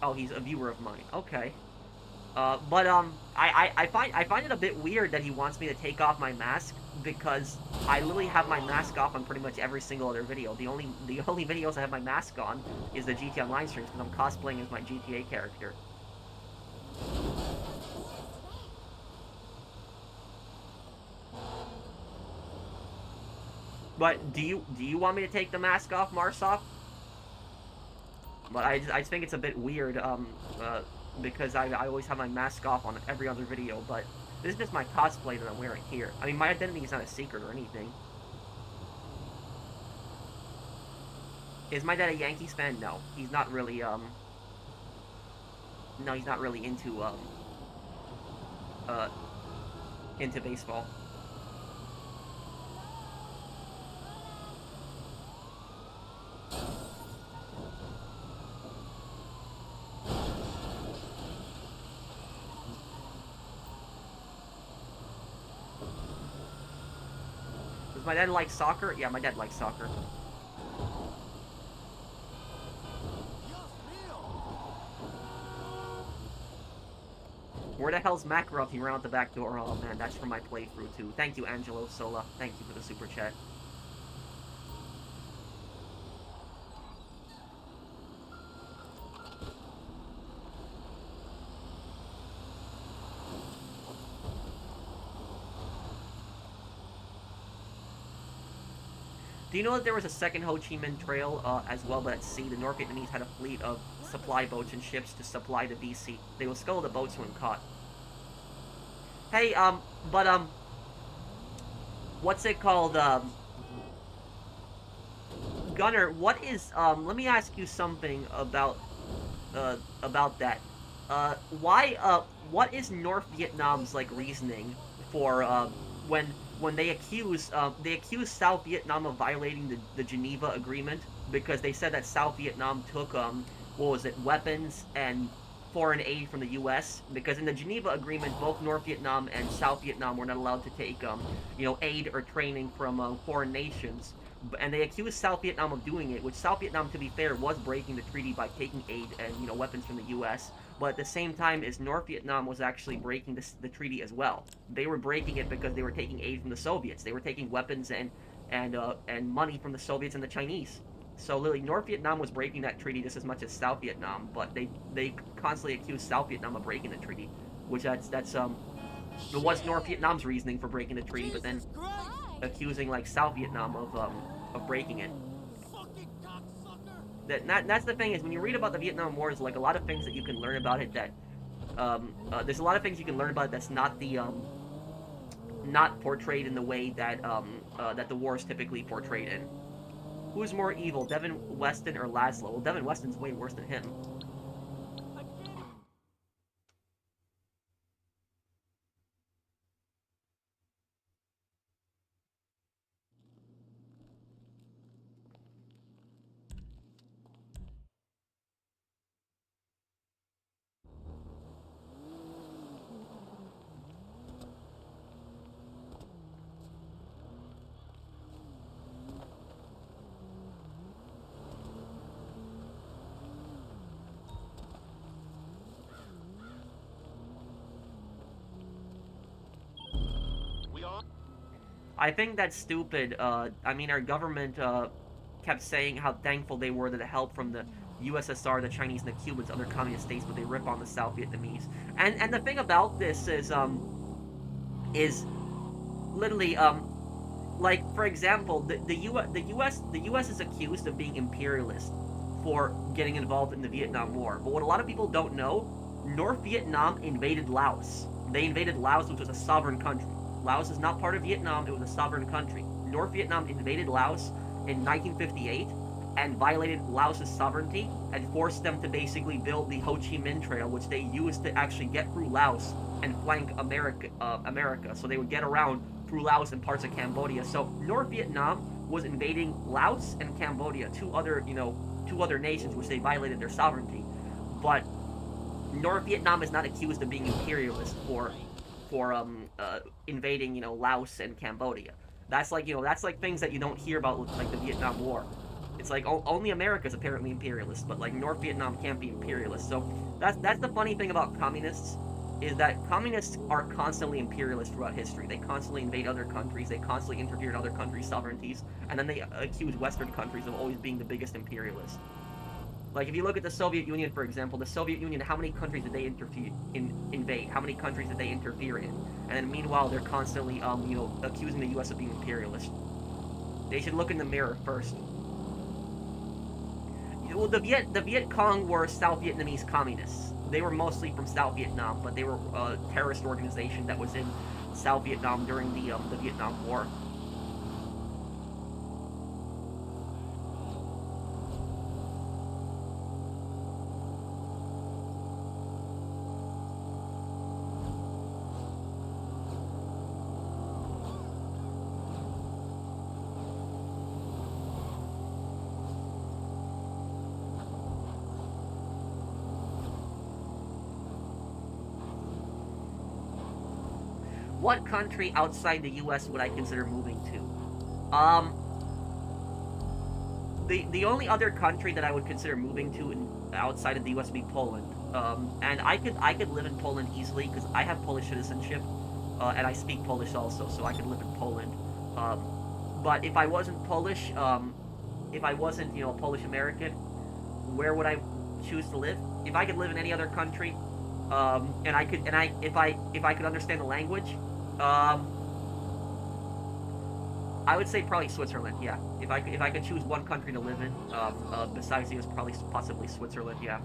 Oh, he's a viewer of mine. Okay. I find it a bit weird that he wants me to take off my mask, because I literally have my mask off on pretty much every single other video. The only videos I have my mask on is the GTA Online streams, because I'm cosplaying as my GTA character. But do you want me to take the mask off, Marsoff? But I just think it's a bit weird, because I always have my mask off on every other video, but this is just my cosplay that I'm wearing here. I mean, my identity is not a secret or anything. Is my dad a Yankees fan? No. He's not really, no, he's not really into baseball. Does my dad like soccer? Yeah, my dad likes soccer. Where the hell's Makarov? He ran out the back door. Oh man, that's from my playthrough too. Thank you, Angelo Sola. Thank you for the super chat. Do you know that there was a second Ho Chi Minh Trail as well, but at sea? The North Vietnamese had a fleet of supply boats and ships to supply the BC. They will scuttle the boats when caught. Hey, what's it called, Gunner, what is, let me ask you something about that. What is North Vietnam's, like, reasoning for, when they accuse South Vietnam of violating the Geneva Agreement, because they said that South Vietnam took, weapons and foreign aid from the U.S., because in the Geneva Agreement, both North Vietnam and South Vietnam were not allowed to take, aid or training from, foreign nations. And they accused South Vietnam of doing it, which South Vietnam, to be fair, was breaking the treaty by taking aid and, weapons from the U.S., but at the same time as North Vietnam was actually breaking the treaty as well. They were breaking it because they were taking aid from the Soviets. They were taking weapons and money from the Soviets and the Chinese. So literally, North Vietnam was breaking that treaty just as much as South Vietnam, but they constantly accused South Vietnam of breaking the treaty, which that's what's North Vietnam's reasoning for breaking the treaty, but then accusing like South Vietnam of breaking it. That's the thing is when you read about the Vietnam War, there's like a lot of things that you can learn about it that there's a lot of things you can learn about it that's not the not portrayed in the way that that the war is typically portrayed in. Who's more evil, Devin Weston or Laszlo? Well, Devin Weston's way worse than him. I think that's stupid. I mean, our government kept saying how thankful they were to the help from the USSR, the Chinese, and the Cubans, other communist states, but they rip on the South Vietnamese. And the thing about this is literally like for example, the US is accused of being imperialist for getting involved in the Vietnam War. But what a lot of people don't know, North Vietnam invaded Laos. They invaded Laos, which was a sovereign country. Laos is not part of Vietnam, it was a sovereign country. North Vietnam invaded Laos in 1958 and violated Laos's sovereignty and forced them to basically build the Ho Chi Minh Trail, which they used to actually get through Laos and flank America. So they would get around through Laos and parts of Cambodia. So North Vietnam was invading Laos and Cambodia, two other nations which they violated their sovereignty. But North Vietnam is not accused of being imperialist for invading Laos and Cambodia. That's like things that you don't hear about with like the Vietnam War. It's like only America's apparently imperialist, but like North Vietnam can't be imperialist. So that's the funny thing about communists, is that communists are constantly imperialist throughout history. They constantly invade other countries, they constantly interfere in other countries' sovereignties, and then they accuse Western countries of always being the biggest imperialist. Like, if you look at the Soviet Union, for example, the Soviet Union, how many countries did they invade? How many countries did they interfere in? And then, meanwhile, they're constantly, accusing the U.S. of being imperialist. They should look in the mirror first. Well, the Viet Cong were South Vietnamese communists. They were mostly from South Vietnam, but they were a terrorist organization that was in South Vietnam during the Vietnam War. What country outside the U.S. would I consider moving to? The only other country that I would consider moving to outside of the U.S. would be Poland. And I could live in Poland easily because I have Polish citizenship, and I speak Polish also, so I could live in Poland. But if I wasn't Polish, if I wasn't Polish American, where would I choose to live? If I could live in any other country, if I could understand the language, I would say probably Switzerland. Yeah, if I could choose one country to live in, besides the US, probably possibly Switzerland. Yeah.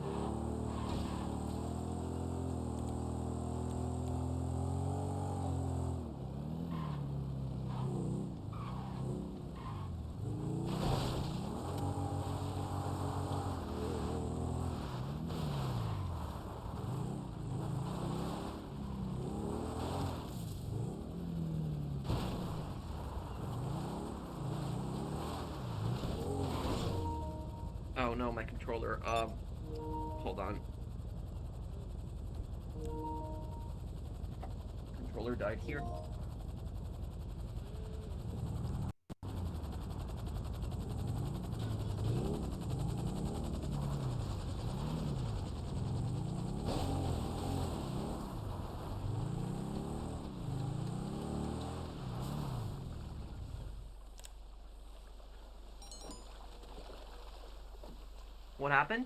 Oh no, my controller. Hold on. Controller died here. What happened?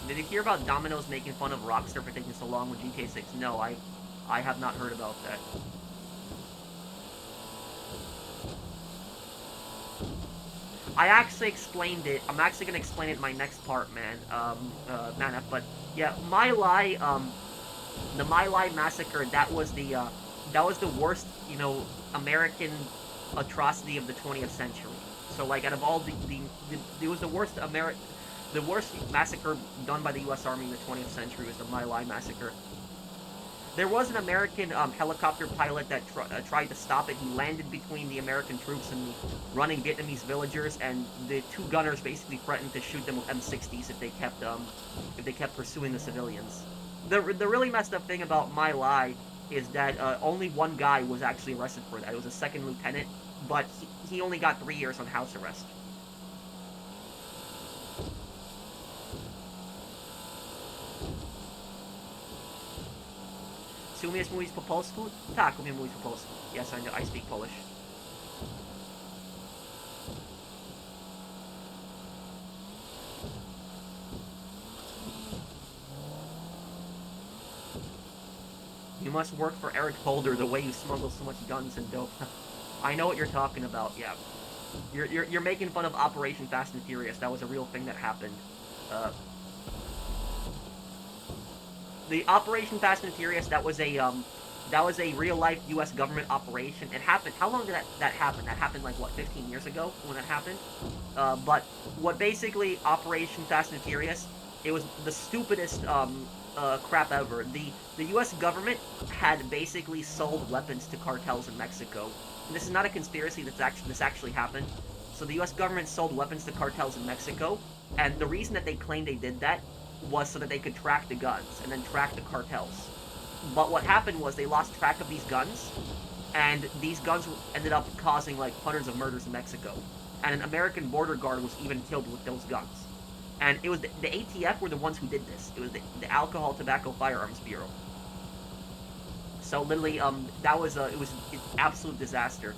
Did you hear about Domino's making fun of Rockstar for taking so long with GTA 6? No, I have not heard about that. I actually explained it. I'm actually gonna explain it in my next part, man. Manaf. But yeah, My Lai, the My Lai massacre. That was the worst, American atrocity of the 20th century. So like, out of all it was the worst the worst massacre done by the U.S. Army in the 20th century was the My Lai massacre. There was an American helicopter pilot that tried to stop it. He landed between the American troops and the running Vietnamese villagers, and the two gunners basically threatened to shoot them with M60s if they kept pursuing the civilians. The really messed up thing about My Lai is that only one guy was actually arrested for that. It was a second lieutenant, but he only got 3 years on house arrest. Czy umiesz mówić po polsku? Tak, umiem mówić po polsku. Yes, I know. I speak Polish. You must work for Eric Holder the way you smuggle so much guns and dope. I know what you're talking about, yeah. You're making fun of Operation Fast and Furious. That was a real thing that happened. The Operation Fast and Furious, that was a real-life U.S. government operation. It happened. How long did that happen? That happened, like, what, 15 years ago when that happened? But what basically Operation Fast and Furious, it was the stupidest crap ever. The U.S. government had basically sold weapons to cartels in Mexico. And this is not a conspiracy. This actually happened. So the U.S. government sold weapons to cartels in Mexico, and the reason that they claimed they did that was so that they could track the guns and then track the cartels. But what happened was they lost track of these guns, and these guns ended up causing like hundreds of murders in Mexico. And an American border guard was even killed with those guns. And it was the ATF were the ones who did this. It was the Alcohol, Tobacco, Firearms Bureau. So literally, it was an absolute disaster.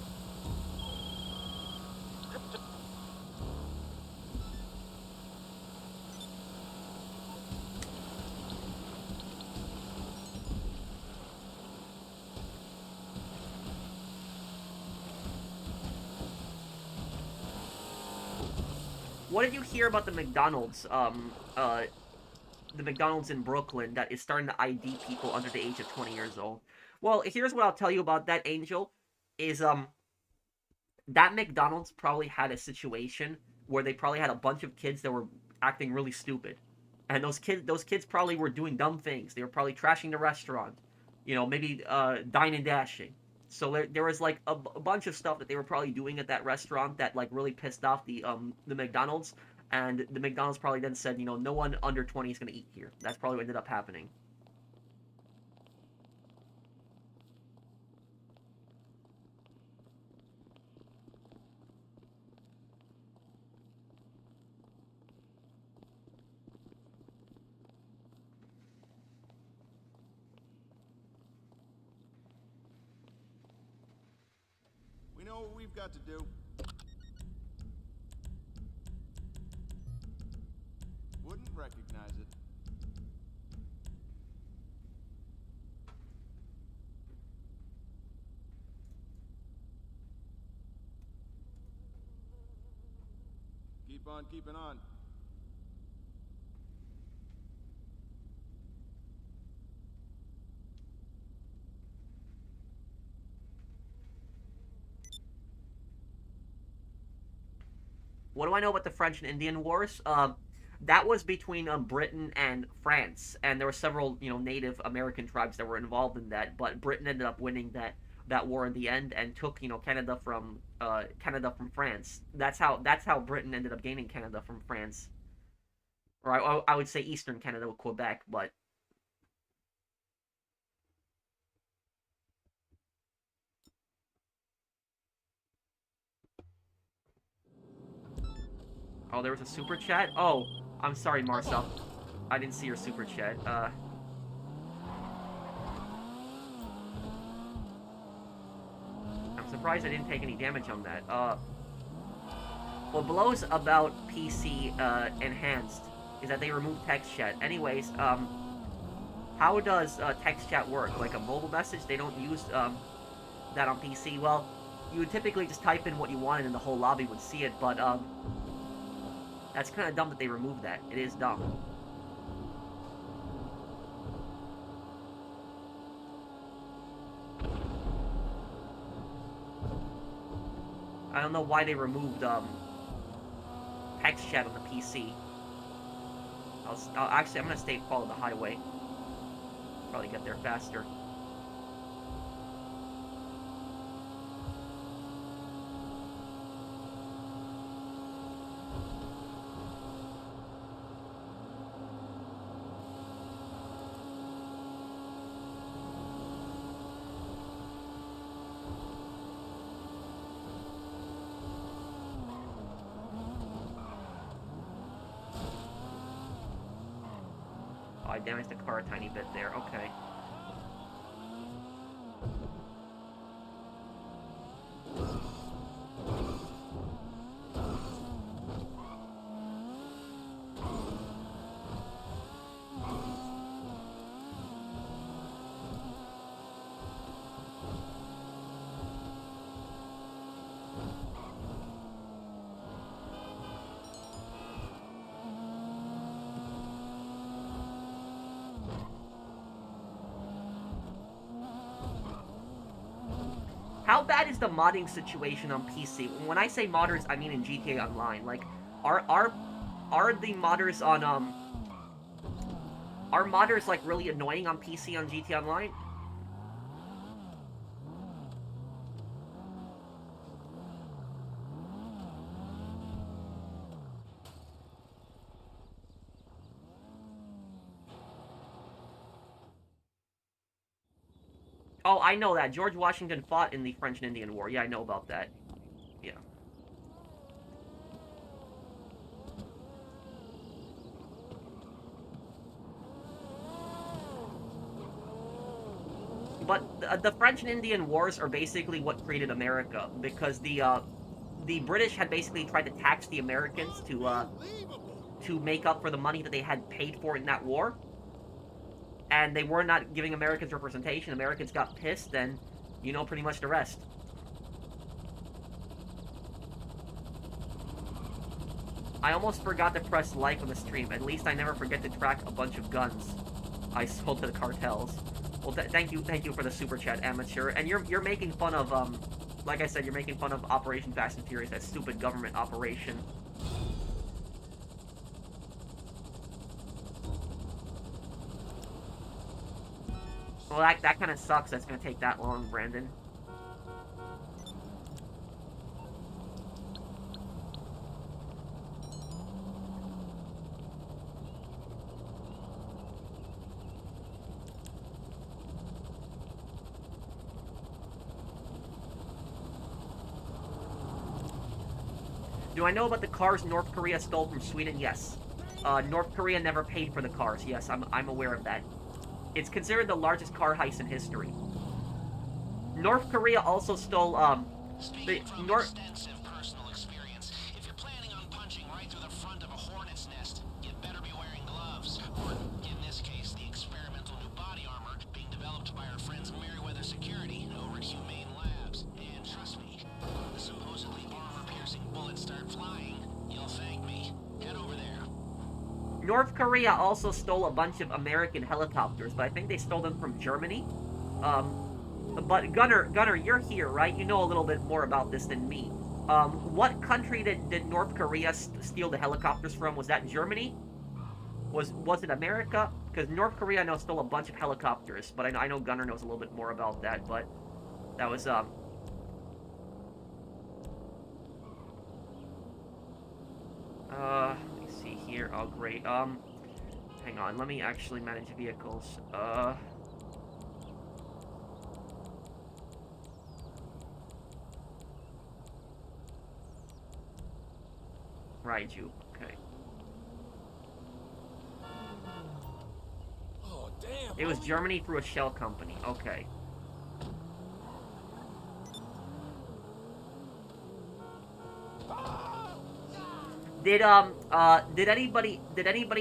What did you hear about the McDonald's, the McDonald's in Brooklyn that is starting to ID people under the age of 20 years old? Well, here's what I'll tell you about that, Angel, is, that McDonald's probably had a situation where they probably had a bunch of kids that were acting really stupid. And those kids probably were doing dumb things. They were probably trashing the restaurant. Maybe, dine and dashing. So there was like a bunch of stuff that they were probably doing at that restaurant that like really pissed off the McDonald's, and the McDonald's probably then said, no one under 20 is gonna eat here. That's probably what ended up happening. We know what we've got to do. Wouldn't recognize it. Keep on keeping on. What do I know about the French and Indian Wars? That was between Britain and France, and there were several Native American tribes that were involved in that. But Britain ended up winning that war in the end and took Canada from France. That's how Britain ended up gaining Canada from France, or I would say Eastern Canada with Quebec, but. Oh, there was a super chat? Oh, I'm sorry, Marcel. I didn't see your super chat. I'm surprised I didn't take any damage on that. What blows about PC Enhanced is that they removed text chat. Anyways, how does text chat work? Like a mobile message? They don't use that on PC. Well, you would typically just type in what you wanted and the whole lobby would see it, but that's kind of dumb that they removed that. It is dumb. I don't know why they removed text chat on the PC. Actually, I'm gonna stay follow the highway. Probably get there faster. Oh, I damaged the car a tiny bit there. Okay. How bad is the modding situation on PC? When I say modders, I mean in GTA Online. Like, are the modders on are modders like really annoying on PC on GTA Online? Oh, I know that. George Washington fought in the French and Indian War. Yeah, I know about that. Yeah. But the French and Indian Wars are basically what created America, because the British had basically tried to tax the Americans to make up for the money that they had paid for in that war. And they were not giving Americans representation. Americans got pissed, and you know pretty much the rest. I almost forgot to press like on the stream. At least I never forget to track a bunch of guns I sold to the cartels. Well, thank you for the super chat, amateur. And you're making fun of like I said, you're making fun of Operation Fast and Furious, that stupid government operation. Well, that kind of sucks. That's gonna take that long, Brandon. Do I know about the cars North Korea stole from Sweden? Yes. North Korea never paid for the cars. Yes, I'm aware of that. It's considered the largest car heist in history. North Korea also stole Speaking from extensive personal experience, if you're planning on punching right through the front of a hornet's nest, you'd better be wearing gloves. Or, in this case, the experimental new body armor being developed by our friends Merryweather Security over at Humane Labs. And trust me, when the supposedly armor-piercing bullets start flying, you'll thank me. Head over there. North Korea also stole a bunch of American helicopters, but I think they stole them from Germany. But Gunner, you're here, right? You know a little bit more about this than me. What country did North Korea steal the helicopters from? Was that Germany? Was it America? Because North Korea, I know, stole a bunch of helicopters, but I know Gunner knows a little bit more about that, but that was, let me see here. Oh, great. Hang on. Let me actually manage vehicles. Raiju. Okay. Oh, damn. It was Germany through a shell company. Okay. did anybody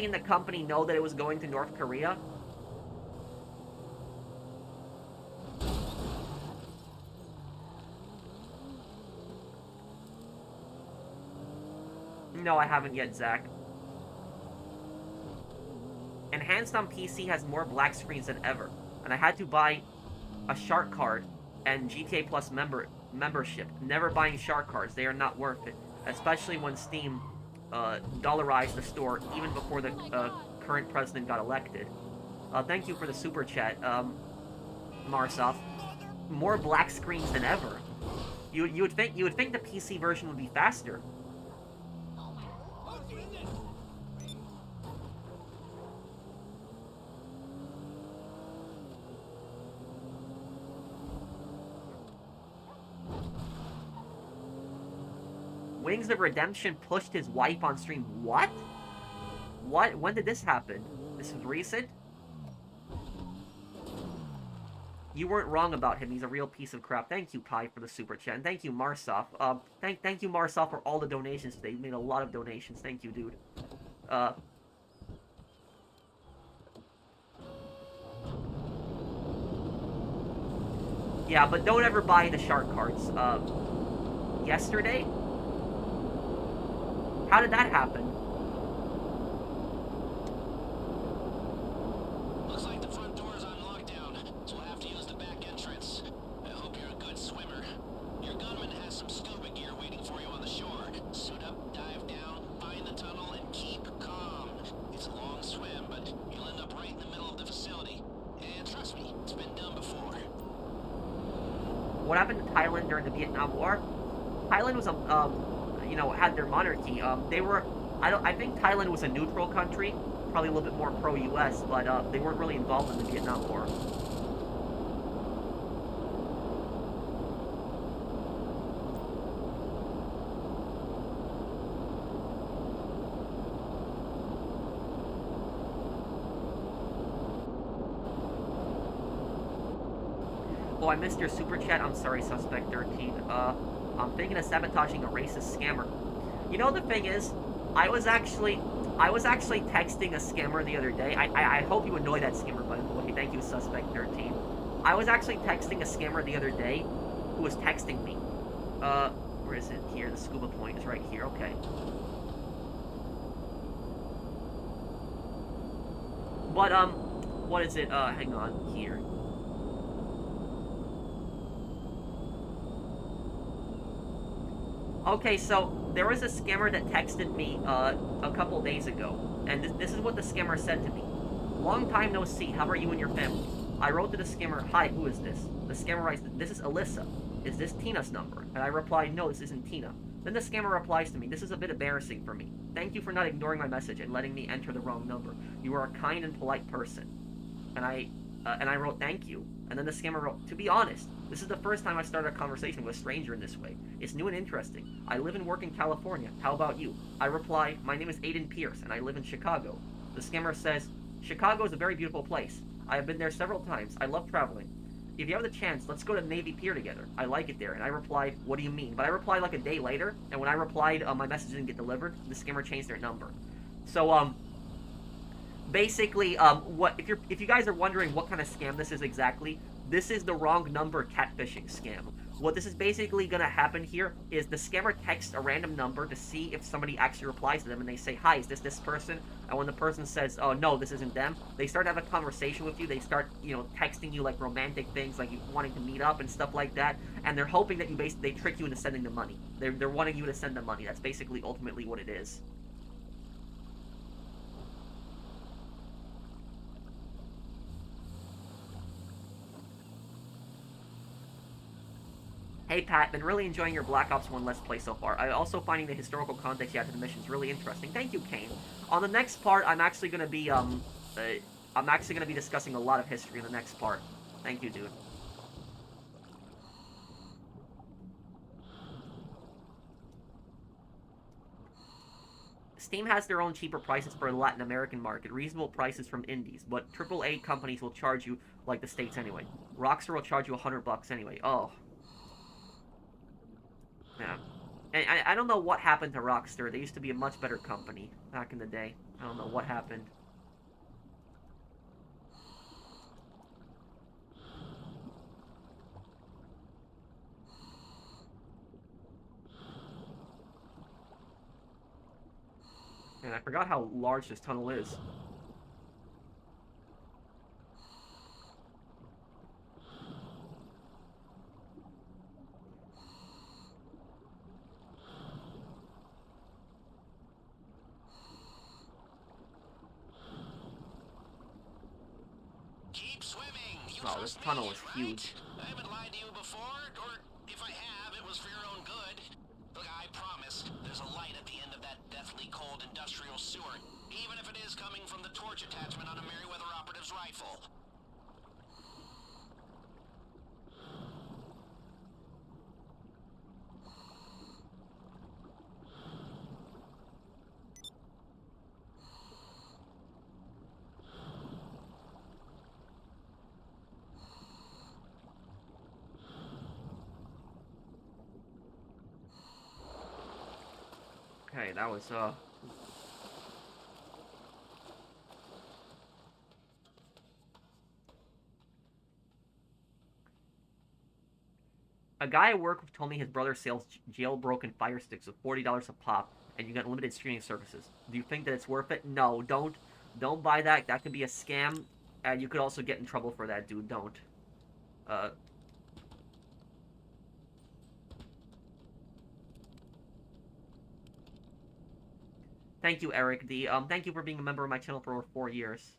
in the company know that it was going to North Korea? No, I haven't yet, Zach. Enhanced on PC has more black screens than ever, and I had to buy a shark card and GTA Plus membership. Never buying shark cards; they are not worth it, especially when Steam dollarized the store even before the current president got elected. Thank you for the super chat, Marsoff. More black screens than ever. You would think the PC version would be faster. Wings of Redemption pushed his wife on stream. What? What? When did this happen? This is recent? You weren't wrong about him. He's a real piece of crap. Thank you, Kai, for the super chat. And thank you, Marsoff. Thank you, Marsoff, for all the donations today. You made a lot of donations. Thank you, dude. Yeah, but don't ever buy the shark cards. Yesterday? How did that happen? Looks like the front door is on lockdown, so we'll have to use the back entrance. I hope you're a good swimmer. Your gunman has some scuba gear waiting for you on the shore. Suit up, dive down, find the tunnel, and keep calm. It's a long swim, but you'll end up right in the middle of the facility. And trust me, it's been done before. What happened to Thailand during the Vietnam War? Thailand was had their monarchy. I think Thailand was a neutral country, probably a little bit more pro-US, but they weren't really involved in the Vietnam War. Oh, I missed your super chat. I'm sorry, Suspect 13. I'm thinking of sabotaging a racist scammer. You know, the thing is, I was actually texting a scammer the other day. I hope you annoy that scammer, by the way. Thank you, Suspect 13. I was actually texting a scammer the other day who was texting me. Where is it? Here, the scuba point is right here. Okay. But, what is it? Hang on, here. Okay, so there was a scammer that texted me a couple days ago, and this is what the scammer said to me. Long time no see, how are you and your family? I wrote to the scammer, hi, who is this? The scammer writes, this is Alyssa. Is this Tina's number? And I replied, no, this isn't Tina. Then the scammer replies to me, this is a bit embarrassing for me. Thank you for not ignoring my message and letting me enter the wrong number. You are a kind and polite person. And I wrote, thank you. And then the scammer wrote, to be honest, this is the first time I started a conversation with a stranger in this way. It's new and interesting. I live and work in California. How about you? I reply, my name is Aiden Pierce, and I live in Chicago. The scammer says, Chicago is a very beautiful place. I have been there several times. I love traveling. If you have the chance, let's go to Navy Pier together. I like it there. And I replied, what do you mean? But I replied like a day later, and when I replied, my message didn't get delivered, the scammer changed their number. So, basically, if you guys are wondering what kind of scam this is exactly, this is the wrong number catfishing scam. What this is basically going to happen here is the scammer texts a random number to see if somebody actually replies to them, and they say, hi, is this person? And when the person says, oh, no, this isn't them, they start to have a conversation with you. They start, texting you, like, romantic things, like you wanting to meet up and stuff like that, and they're hoping that they trick you into sending them money. They're wanting you to send them money. That's basically ultimately what it is. Hey Pat, been really enjoying your Black Ops 1 Let's Play so far. I'm also finding the historical context you add to the missions really interesting. Thank you, Kane. On the next part, I'm actually gonna be discussing a lot of history in the next part. Thank you, dude. Steam has their own cheaper prices for the Latin American market, reasonable prices from indies, but AAA companies will charge you like the States anyway. Rockstar will charge you $100 anyway. Oh. Yeah. And I don't know what happened to Rockstar. They used to be a much better company back in the day. I don't know what happened. And I forgot how large this tunnel is. Keep swimming. You Wow, this tunnel is right? huge. I haven't lied to you before, or if I have, it was for your own good. Look, I promise, there's a light at the end of that deathly cold industrial sewer, even if it is coming from the torch attachment on a Merryweather operative's rifle. Okay, that was, A guy I work with told me his brother sells jailbroken fire sticks with $40 a pop, and you get unlimited streaming services. Do you think that it's worth it? No, don't buy that. That could be a scam, and you could also get in trouble for that, dude. Don't. Thank you, Eric D. Thank you for being a member of my channel for over 4 years.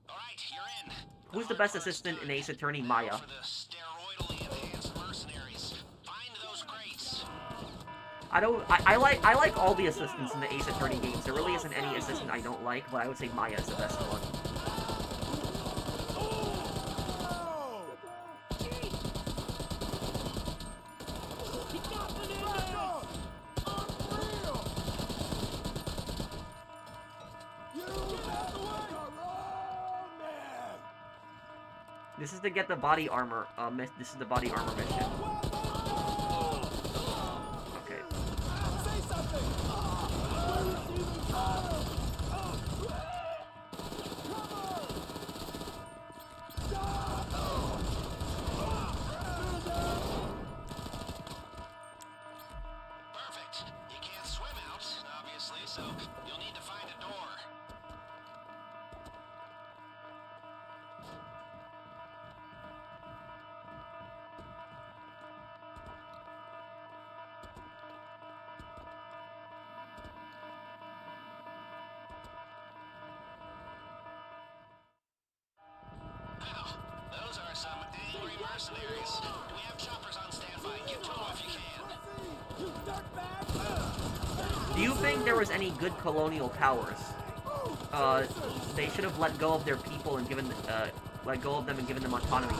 All right, you're in. Who's the best assistant in Ace Attorney? Maya. For the steroidally enhanced mercenaries. Find those crates. I like all the assistants in the Ace Attorney games. There really isn't any assistant I don't like, but I would say Maya is the best one. This is to get the body armor. This is the body armor mission. Okay. Perfect. You can't swim out, obviously, so you'll need to find a door. Well, those are some angry mercenaries. We have choppers on standby. Get to them if you can. Do you think there was any good colonial powers? They should have let go of their people and given them autonomy.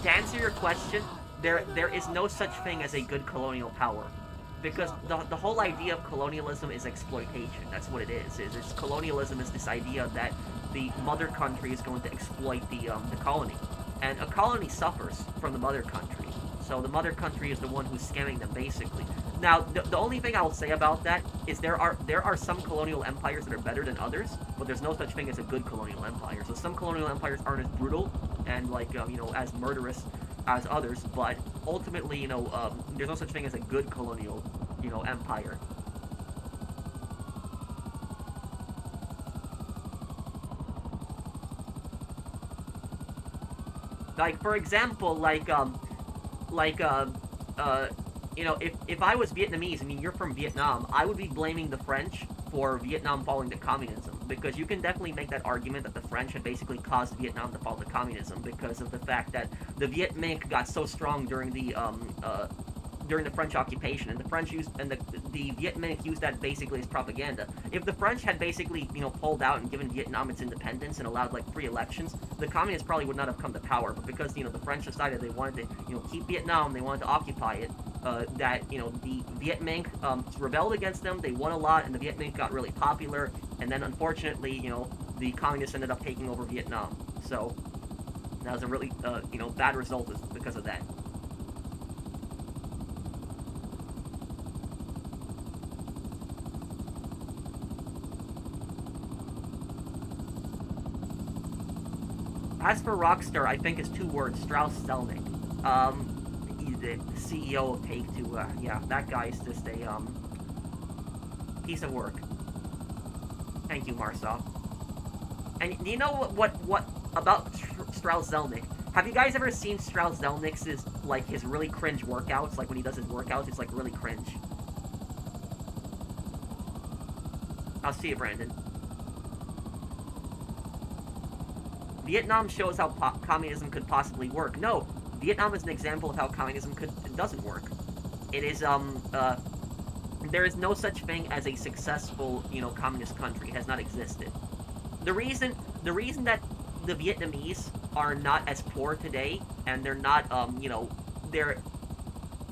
To answer your question, there is no such thing as a good colonial power. Because the whole idea of colonialism is exploitation. That's what it is. Colonialism is this idea that the mother country is going to exploit the colony. And a colony suffers from the mother country. So the mother country is the one who's scamming them, basically. Now, the only thing I will say about that is there are some colonial empires that are better than others, but there's no such thing as a good colonial empire. So some colonial empires aren't as brutal and, like, as murderous as others, but ultimately, there's no such thing as a good colonial, empire. Like, for example, if I was Vietnamese, I mean, you're from Vietnam, I would be blaming the French for Vietnam falling to communism, because you can definitely make that argument that the French had basically caused Vietnam to fall to communism because of the fact that the Viet Minh got so strong during the French occupation, and the French the Viet Minh used that basically as propaganda. If the French had basically, pulled out and given Vietnam its independence and allowed, like, free elections, the communists probably would not have come to power. But because, the French decided they wanted to, keep Vietnam, they wanted to occupy it, the Viet Minh rebelled against them, they won a lot, and the Viet Minh got really popular, and then, unfortunately, the communists ended up taking over Vietnam. So, that was a really, bad result because of that. As for Rockstar, I think it's 2 words: Strauss Zelnick. He's the CEO of Take-Two. Yeah, that guy is just a piece of work. Thank you, Marsaw. And do you know what about Strauss Zelnick? Have you guys ever seen Strauss Zelnick's like his really cringe workouts? Like when he does his workouts, it's like really cringe. I'll see you, Brandon. Vietnam shows how communism could possibly work. No, Vietnam is an example of how communism doesn't work. It is there is no such thing as a successful, communist country. It has not existed. The reason that the Vietnamese are not as poor today, and they're not,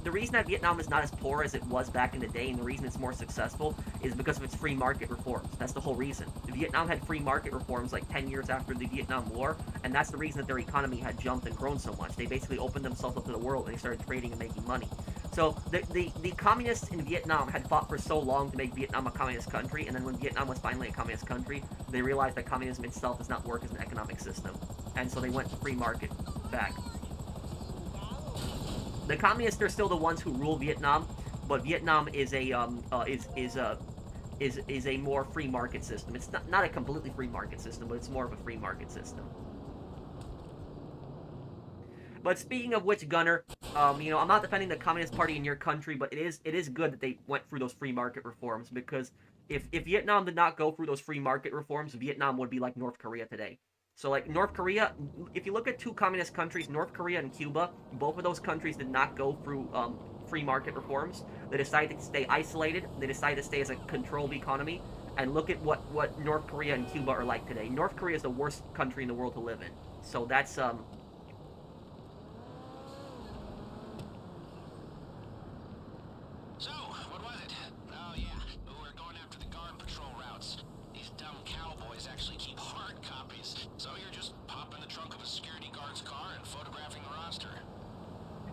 the reason that Vietnam is not as poor as it was back in the day, and the reason it's more successful, is because of its free market reforms. That's the whole reason. Vietnam had free market reforms like 10 years after the Vietnam War, and that's the reason that their economy had jumped and grown so much. They basically opened themselves up to the world, and they started trading and making money. So the communists in Vietnam had fought for so long to make Vietnam a communist country, and then when Vietnam was finally a communist country, they realized that communism itself does not work as an economic system, and so they went to free market back. The communists are still the ones who rule Vietnam, but Vietnam is a more free market system. It's not a completely free market system, but it's more of a free market system. But speaking of which, Gunner, I'm not defending the Communist Party in your country, but it is good that they went through those free market reforms, because if Vietnam did not go through those free market reforms, Vietnam would be like North Korea today. So, like, North Korea, if you look at 2 communist countries, North Korea and Cuba, both of those countries did not go through free market reforms. They decided to stay isolated. They decided to stay as a controlled economy. And look at what North Korea and Cuba are like today. North Korea is the worst country in the world to live in. So that's, So, what was it? Oh, yeah. We're going after the guard patrol routes. These dumb cowboys actually keep hard copies. So you're just popping the trunk of a security guard's car and photographing the roster.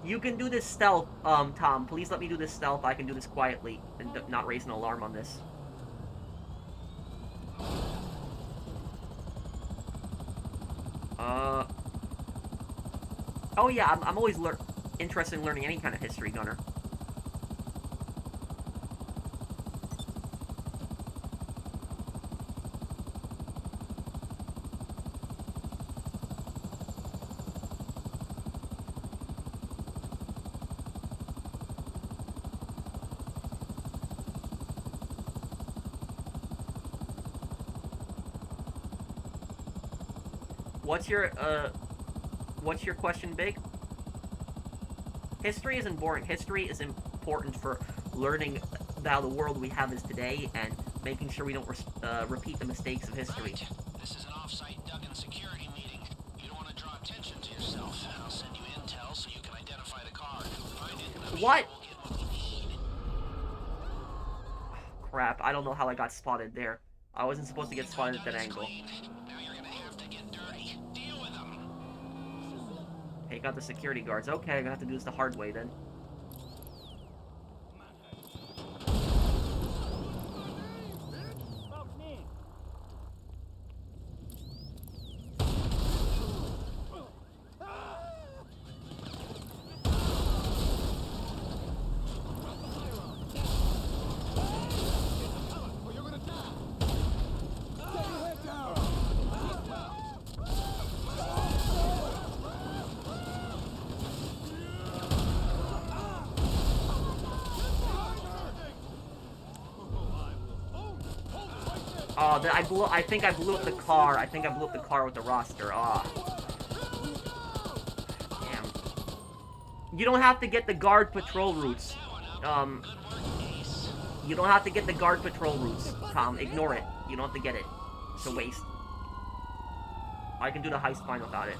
You can do this stealth, Tom. Please let me do this stealth. I can do this quietly and not raise an alarm on this. Oh yeah, I'm always interested in learning any kind of history, Gunner. What's your question, Big? History isn't boring. History is important for learning how the world we have is today and making sure we don't repeat the mistakes of history. Right. This is an off-site Duggan security meeting. You don't want to draw attention to yourself. I'll send you intel so you can identify the car. Find it, and I'm What? sure we'll get what we need. Crap, I don't know how I got spotted there. I wasn't supposed to get spotted at that angle. Now you're gonna have to get dirty. Deal with them. Take out the security guards. Okay, I'm gonna have to do this the hard way then. Oh, I think I blew up the car. I think I blew up the car with the roster. Ah. Damn. You don't have to get the guard patrol routes. You don't have to get the guard patrol routes, Tom. Ignore it. You don't have to get it. It's a waste. I can do the heist fine without it.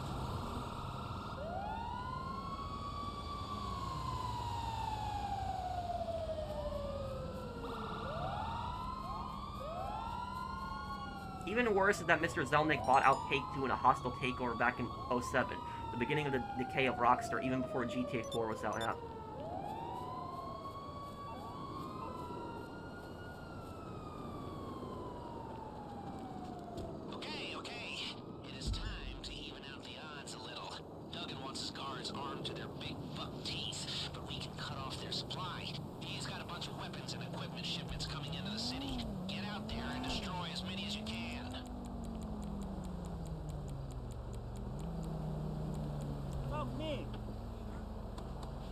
Even worse is that Mr. Zelnick bought out Take-Two in a hostile takeover back in 07, the beginning of the decay of Rockstar, even before GTA 4 was out. Yeah. Okay. It is time to even out the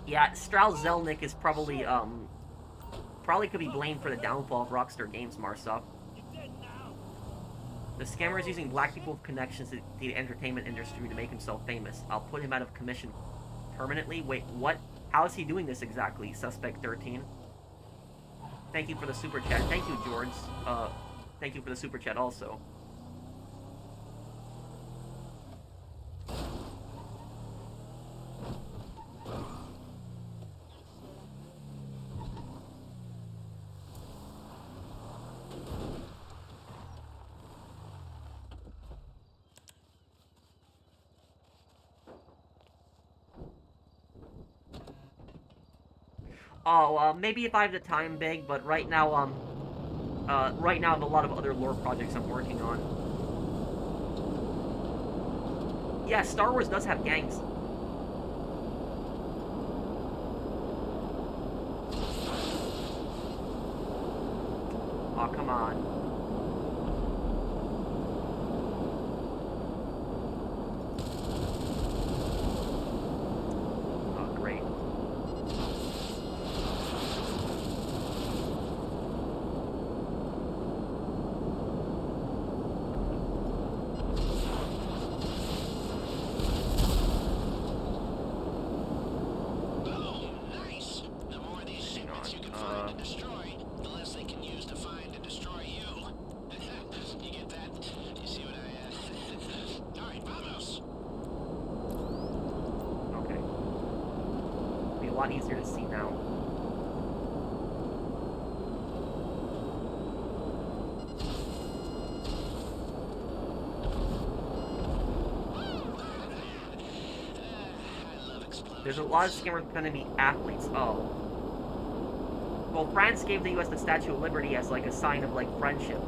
Yeah, Strauss Zelnick is probably could be blamed for the downfall of Rockstar Games, Marsoff. The scammer is using black people with connections to the entertainment industry to make himself famous. I'll put him out of commission permanently. Wait, what? How is he doing this exactly? Suspect 13. Thank you for the super chat. Thank you, George. Thank you for the super chat also. Oh, maybe if I have the time, Big, but right now I have a lot of other lore projects I'm working on. Yeah, Star Wars does have gangs. Oh, come on. Easier to see now. There's a lot of scammers pretending to be athletes. Oh. Well, France gave the US the Statue of Liberty as like a sign of like friendship.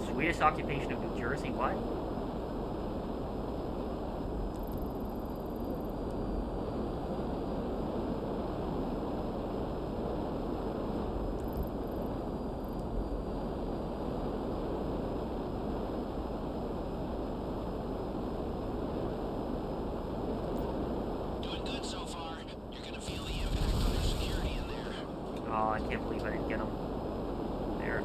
Swedish occupation of New Jersey, what? Doing good so far. You're gonna feel the impact on their security in there. Oh, I can't believe I didn't get them. There.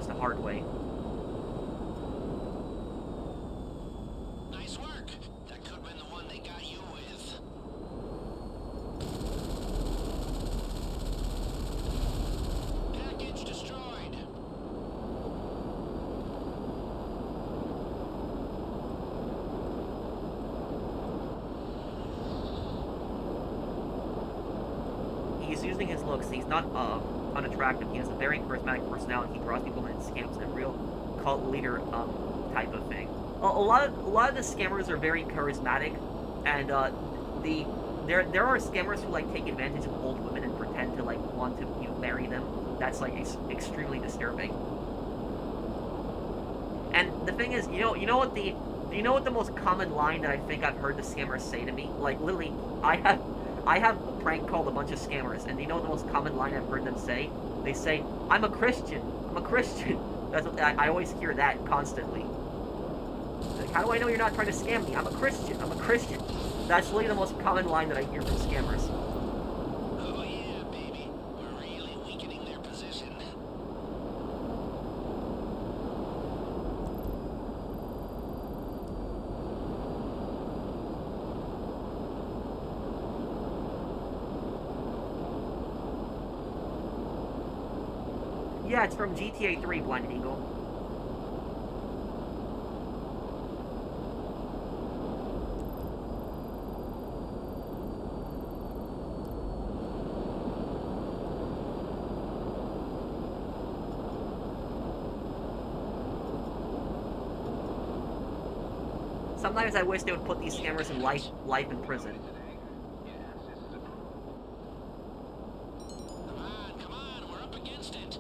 The hard way. Nice work. That could have been the one they got you with. Package destroyed. He's using his looks. He's not unattractive. He has a very charismatic personality. He draws people in scams, a real cult leader type of thing. A lot of the scammers are very charismatic, and there are scammers who like take advantage of old women and pretend to like want to marry them. That's like extremely disturbing. And the thing is, you know what the most common line that I think I've heard the scammers say to me? Like literally, I have prank called a bunch of scammers, and you know what the most common line I've heard them say? They say, I'm a Christian. I'm a Christian. That's what, I always hear that constantly. Like, how do I know you're not trying to scam me? I'm a Christian. I'm a Christian. That's literally the most common line that I hear from scammers. Oh yeah, baby. We're really weakening their position. Yeah, it's from GTA 3, Blinded Eagle. Sometimes I wish they would put these scammers in life in prison. Come on, we're up against it.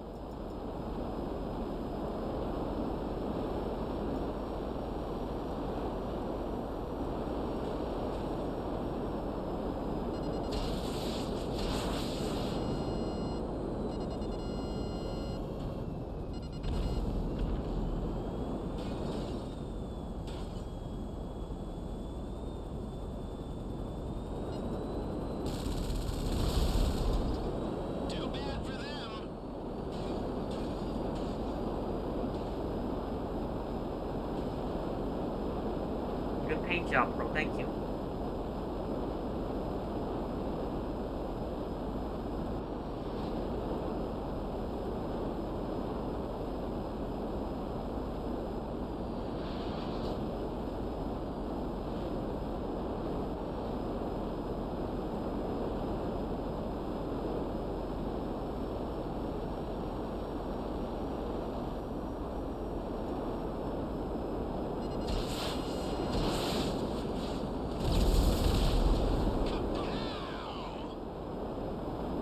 paint job, bro. Thank you.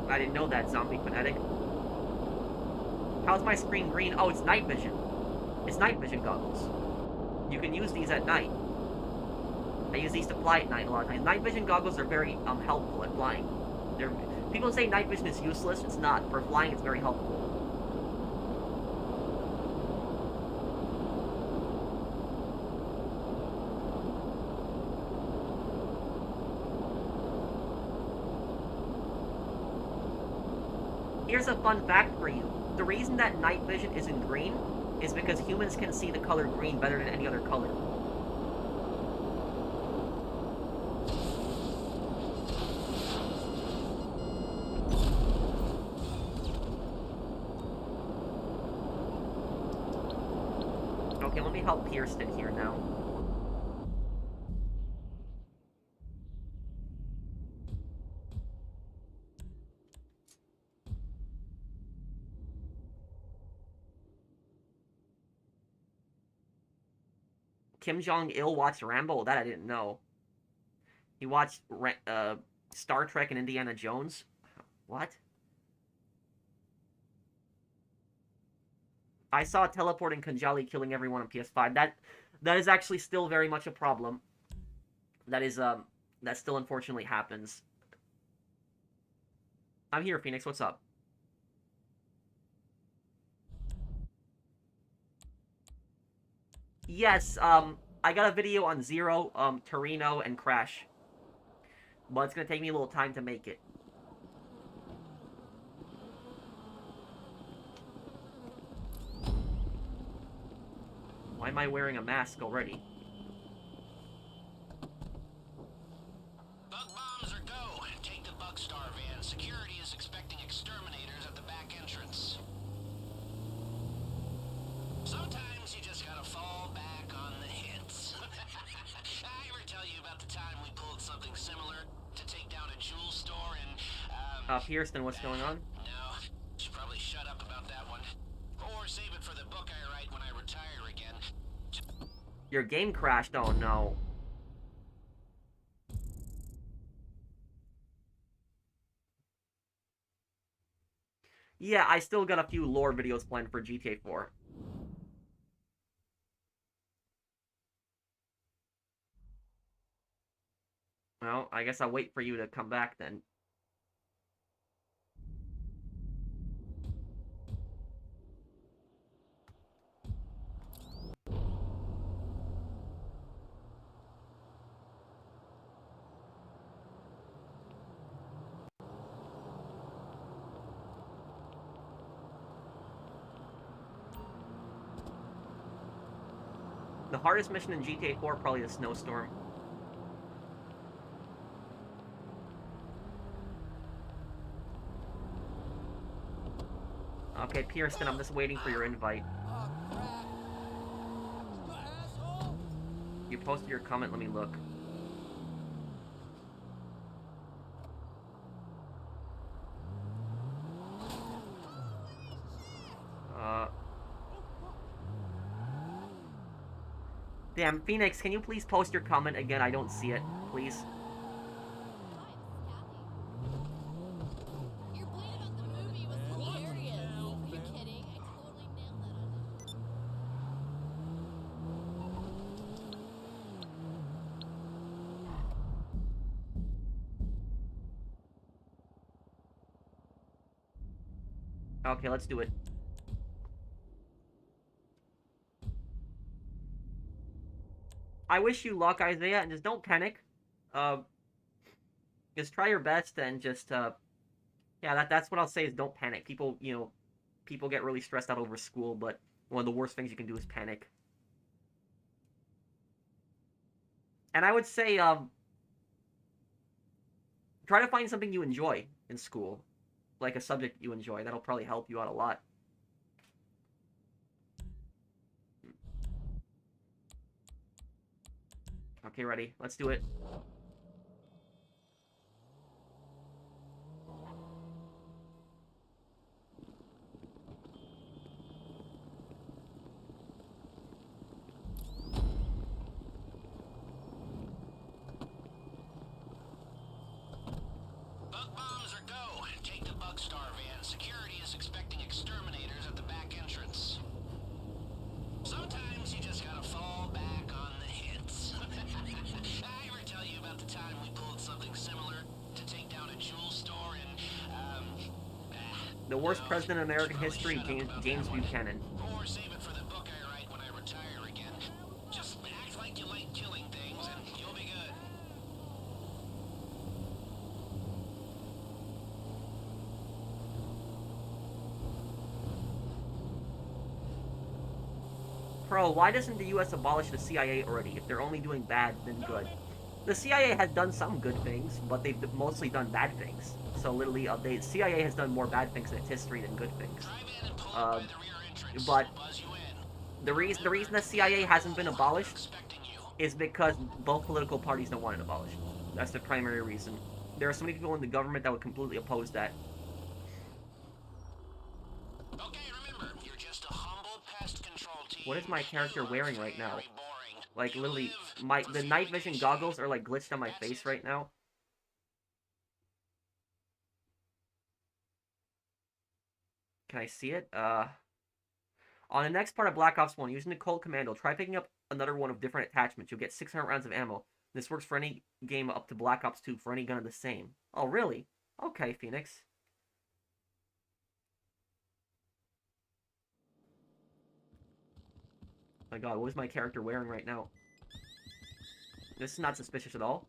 I didn't know that, zombie fanatic. How's my screen green? Oh, it's night vision. It's night vision goggles. You can use these at night. I use these to fly at night a lot of times. Night vision goggles are very helpful at flying. People say night vision is useless. It's not. For flying, it's very helpful. Here's a fun fact for you. The reason that night vision is in green is because humans can see the color green better than any other color. Okay, let me help Pearson here now. Kim Jong-il watched Rambo? That I didn't know. He watched Star Trek and Indiana Jones? What? I saw teleporting Kanjali killing everyone on PS5. That is actually still very much a problem. That still unfortunately happens. I'm here, Phoenix. What's up? Yes, I got a video on Zero, Torino, and Crash. But it's gonna take me a little time to make it. Why am I wearing a mask already? Bug bombs are go. Take the Rockstar van. Security is expecting exterminators at the back entrance. Sometimes you just gotta fall back on the hits. I ever tell you about the time we pulled something similar to take down a jewel store and, Pearson, what's going on? No, should probably shut up about that one. Or save it for the book I write when I retire again. Your game crashed? Oh no. Yeah, I still got a few lore videos planned for GTA 4. Well, I guess I'll wait for you to come back then. The hardest mission in GTA 4 probably the snowstorm. Okay, Pearson, I'm just waiting for your invite. You posted your comment, let me look. Damn, Phoenix, can you please post your comment again? I don't see it, please. Your point about the movie was hilarious. Are you kidding? I totally nailed that on Okay, let's do it. I wish you luck, Isaiah, and just don't panic. Just try your best and just, yeah, that's what I'll say is don't panic. People, people get really stressed out over school, but one of the worst things you can do is panic. And I would say, try to find something you enjoy in school, like a subject you enjoy. That'll probably help you out a lot. Okay, ready. Let's do it. Bug bombs or go. Take the Rockstar van. Security is expecting exterminators at the back entrance. Sometimes you just gotta fall back on the hits. I ever tell you about the time we pulled something similar to take down a jewel store in, The worst president in American history, James Buchanan. Or save it for the book I write when I retire again. Just act like you like killing things and you'll be good. Pro, why doesn't the US abolish the CIA already? If they're only doing bad, then good. The CIA has done some good things, but they've mostly done bad things. So literally, the CIA has done more bad things in its history than good things. But the reason the CIA hasn't been abolished is because both political parties don't want it abolished. That's the primary reason. There are so many people in the government that would completely oppose that. Okay, remember, you're just a humble pest control team. What is my character wearing right now? Like, literally, the night vision goggles are, like, glitched on my face right now. Can I see it? On the next part of Black Ops 1, using the Colt Commando, try picking up another one of different attachments. You'll get 600 rounds of ammo. This works for any game up to Black Ops 2, for any gun of the same. Oh, really? Okay, Phoenix. My god, what is my character wearing right now? This is not suspicious at all.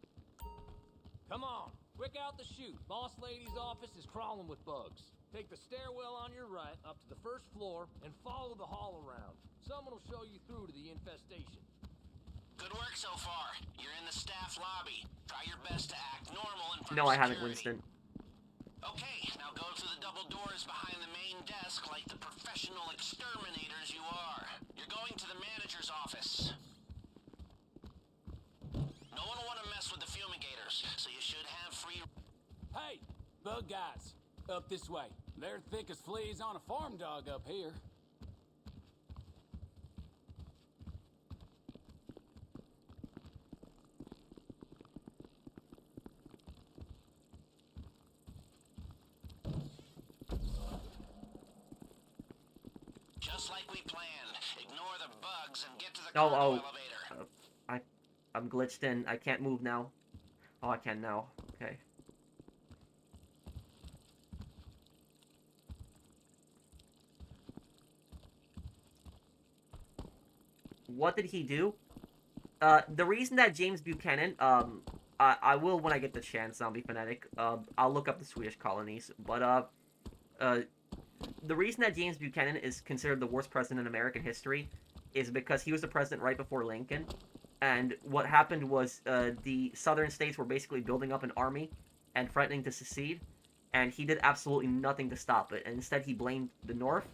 Come on, quick out the chute. Boss lady's office is crawling with bugs. Take the stairwell on your right up to the first floor and follow the hall around. Someone will show you through to the infestation. Good work so far. You're in the staff lobby. Try your best to act normal in front No, of I haven't, security. Winston. Okay, now go through the double doors behind the main desk like the professional exterminators you are. You're going to the manager's office. No one will want to mess with the fumigators, so you should have free... Hey, bug guys, up this way. They're thick as fleas on a farm dog up here. Just like we planned. Ignore the bugs and get to the cargo elevator. I'm glitched in. I can't move now. Oh, I can now. Okay. What did he do? The reason that James Buchanan, I will when I get the chance, Zombie Fanatic. I'll look up the Swedish colonies, but the reason that James Buchanan is considered the worst president in American history is because he was the president right before Lincoln, and what happened was the southern states were basically building up an army and threatening to secede, and he did absolutely nothing to stop it, and instead he blamed the North.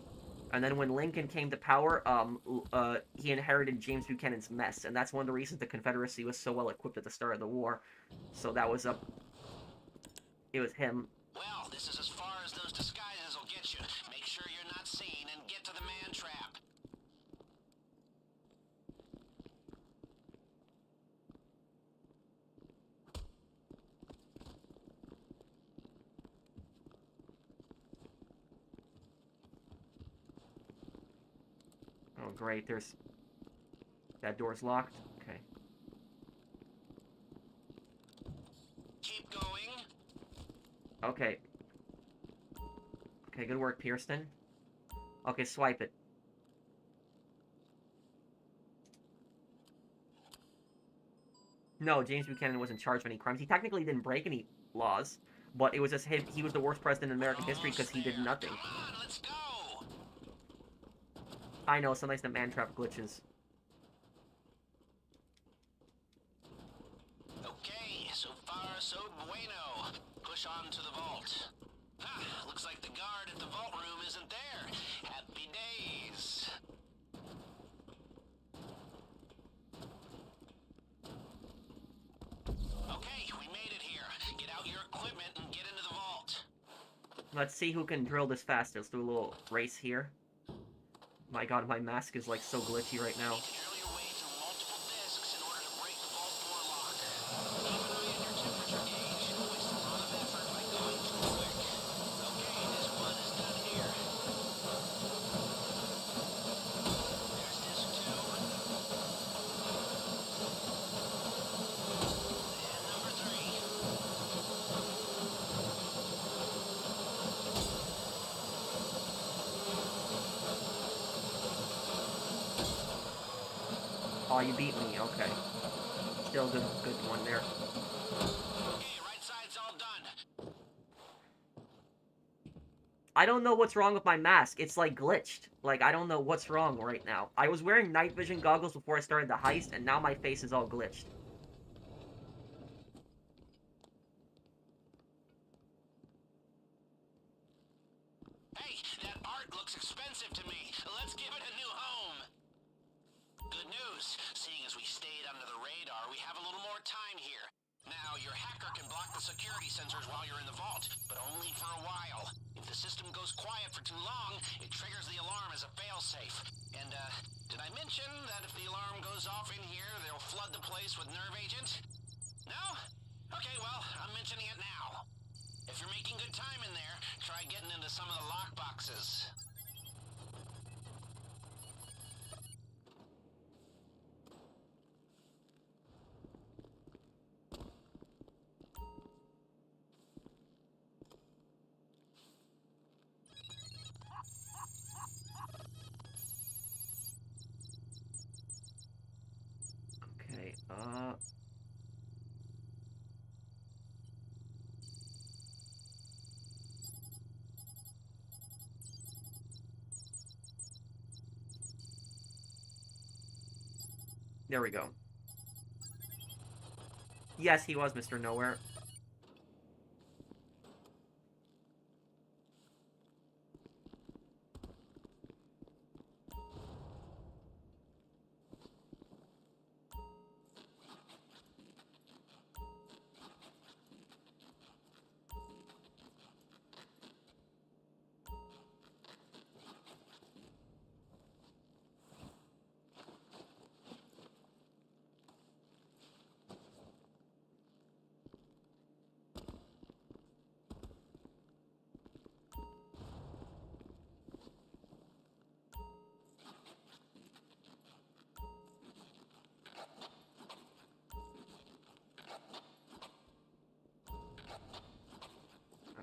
And then when Lincoln came to power, he inherited James Buchanan's mess, and that's one of the reasons the Confederacy was so well equipped at the start of the war. So that was it was him. Well, this is as far as those disguises will get you. Make sure you're not seen and get to the man trap. Oh, great, that door's locked. Okay. Keep going. Okay. Okay, good work, Pierston. Okay, swipe it. No, James Buchanan wasn't charged with any crimes. He technically didn't break any laws, but it was just him. He was the worst president in American history because he did nothing. Come on, let's go. I know, sometimes the man trap glitches. Let's see who can drill this faster. Let's do a little race here. My god, my mask is like so glitchy right now. Drill your way through multiple discs in order to break the vault door lock. Keep an eye on your temperature gauge. You'll waste a lot of effort by going too quick. Okay, this one is done here. There's disc 2. And number 3. Oh, you beat me. Okay. Still good one there. Okay, right side's all done. I don't know what's wrong with my mask. It's like glitched. Like, I don't know what's wrong right now. I was wearing night vision goggles before I started the heist, and now my face is all glitched. Hey, that art looks expensive to me. Let's give it a new home. Good news. Seeing as we stayed under the radar, we have a little more time here. Now, your hacker can block the security sensors while you're in the vault, but only for a while. If the system goes quiet for too long, it triggers the alarm as a failsafe. And, did I mention that if the alarm goes off in here, they'll flood the place with nerve agent? No? Okay, well, I'm mentioning it now. If you're making good time in there, try getting into some of the lock boxes. Okay, there we go. Yes, he was Mr. Nowhere.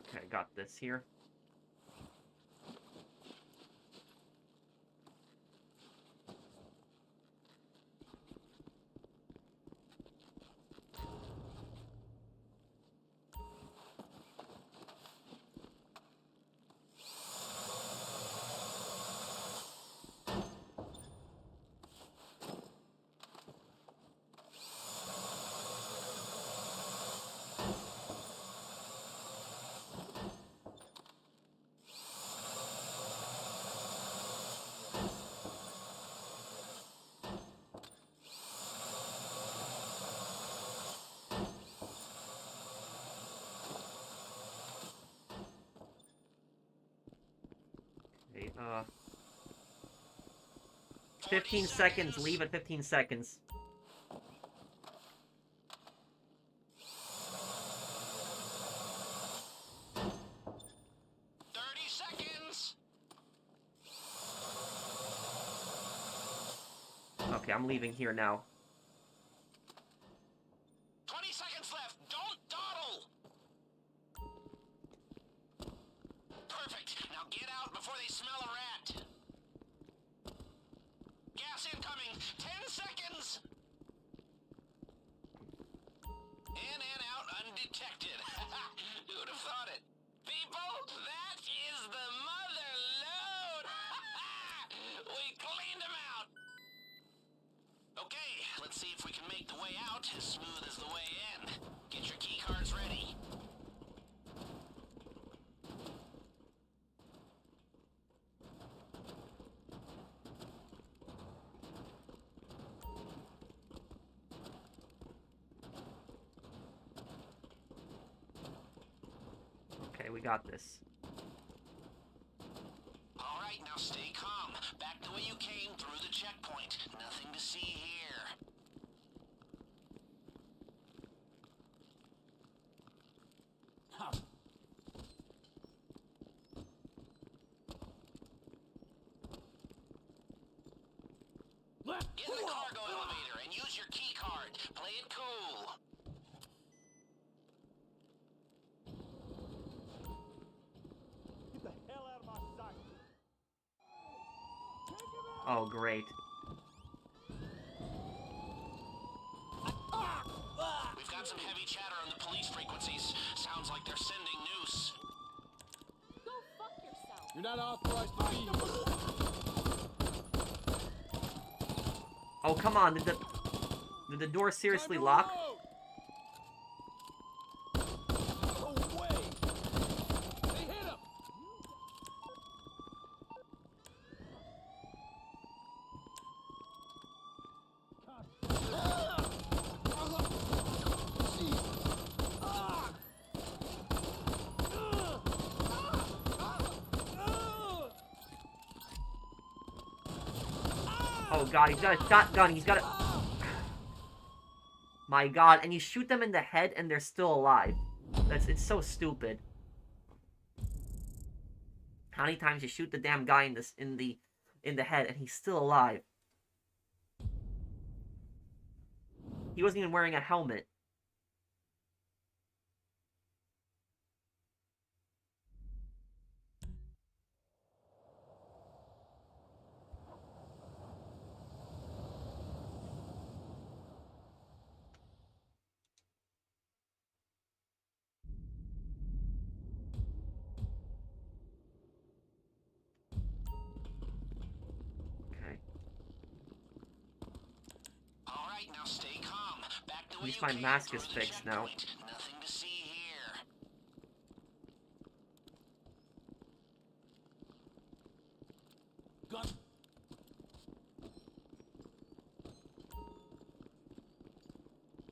Okay, got this here. Okay, 15 seconds, leave at 15 seconds. 30 seconds! Okay, I'm leaving here now. 20 seconds left! Don't dawdle! Perfect! Now get out before they smell a rat! Gas incoming! 10 seconds! In and out undetected. Who'd have thought it? People, that is the mother load! We cleaned them out! Okay, let's see if we can make the way out as smooth as the way in. Get your key cards ready. Okay, we got this. right, now stay calm. Back the way you came, through the checkpoint. Nothing to see here. Get in the cargo elevator and use your key card. Play it cool. Get the hell out of my sight. Oh, great. We've got some heavy chatter on the police frequencies. Sounds like they're sending noose. Go fuck yourself. You're not authorized to be here. Oh, come on. Did the door seriously lock? No way. They hit him. Oh god, he's got a shotgun. He's got a... My god, and you shoot them in the head and they're still alive. It's so stupid. How many times you shoot the damn guy in the head and he's still alive? He wasn't even wearing a helmet. All right, now stay calm. Back the At way least you my came, mask through is the fixed now. checkpoint. Nothing to see here. Gun.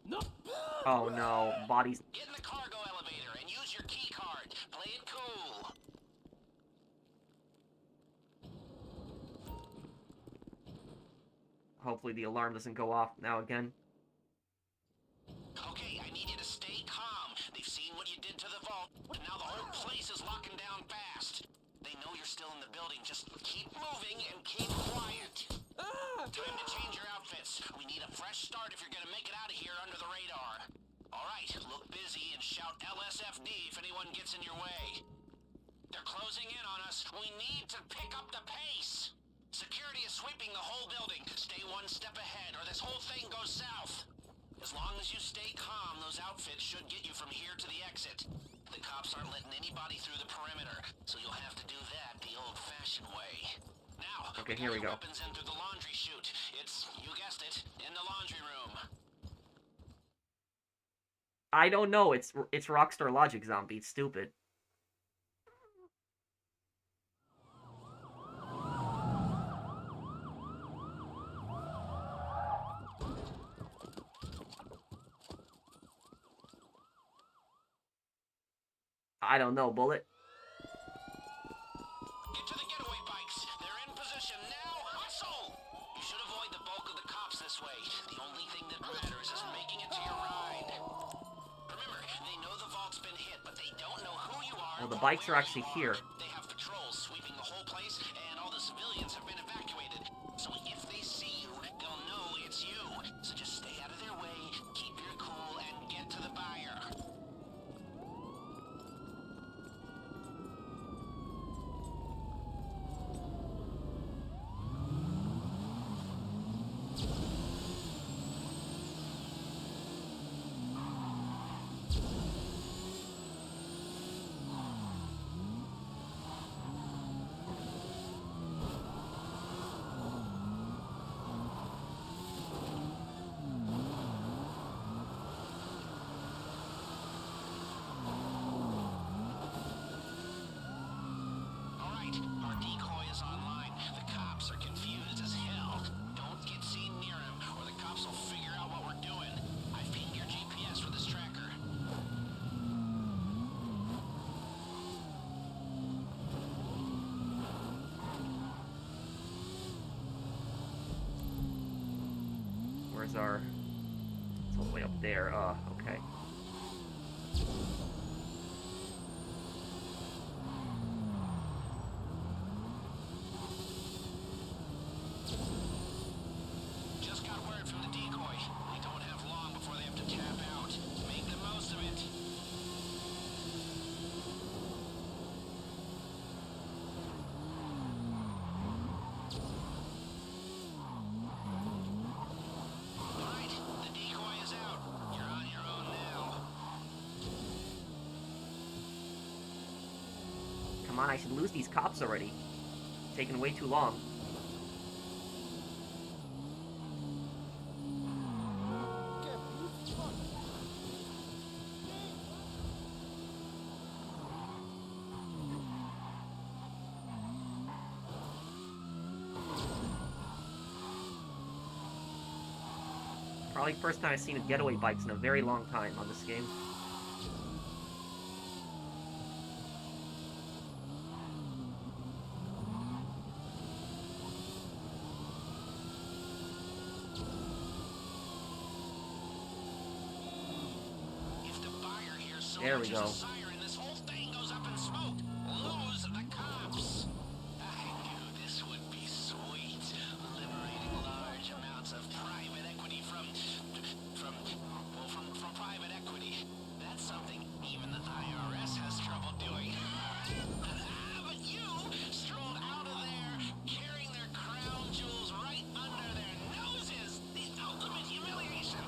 No. Oh no, bodies. Get in the cargo elevator and use your key card. Play it cool. Hopefully the alarm doesn't go off now again. Okay, I need you to stay calm. They've seen what you did to the vault, and now the whole place is locking down fast. They know you're still in the building. Just keep moving and keep quiet. Time to change your outfits. We need a fresh start if you're gonna make it out of here under the radar. All right, look busy and shout LSFD if anyone gets in your way. They're closing in on us. We need to pick up the pace. Security is sweeping the whole building. Stay one step ahead or this whole thing goes south. As long as you stay calm, those outfits should get you from here to the exit. The cops aren't letting anybody through the perimeter, so you'll have to do that the old-fashioned way. Now, Okay, here we go. Weapons in through the laundry chute. It's, you guessed it, in the laundry room. I don't know. It's Rockstar Logic, zombie. It's stupid. I don't know, Bullet. Get to the getaway bikes. They're in position now. Hustle! You should avoid the bulk of the cops this way. The only thing that matters is making it to your ride. Remember, they know the vault's been hit, but they don't know who you are. Well, the or bikes are where actually you are. here. They have patrols sweeping the whole place, and all the civilians have been evacuated. So if they see you, they'll know it's you. So just stay out of their way, keep your cool, and get to the buyer. buildings are. It's all the way up there. Okay. Just got word from the decoy. They don't have long before they have to tap out. Make the most of it. Alright, the decoy is out. You're on your own now. Come on, I should lose these cops already. Taking way too long. Probably first time I've seen a getaway bikes in a very long time on this game. If the buyer hears so There much we as go. a siren, this whole thing goes up in smoke. Lose the cops. I knew this would be sweet. Liberating large amounts of private equity from private equity. That's something even the IRS has trouble doing. But you strolled out of there carrying their crown jewels right under their noses. The ultimate humiliation.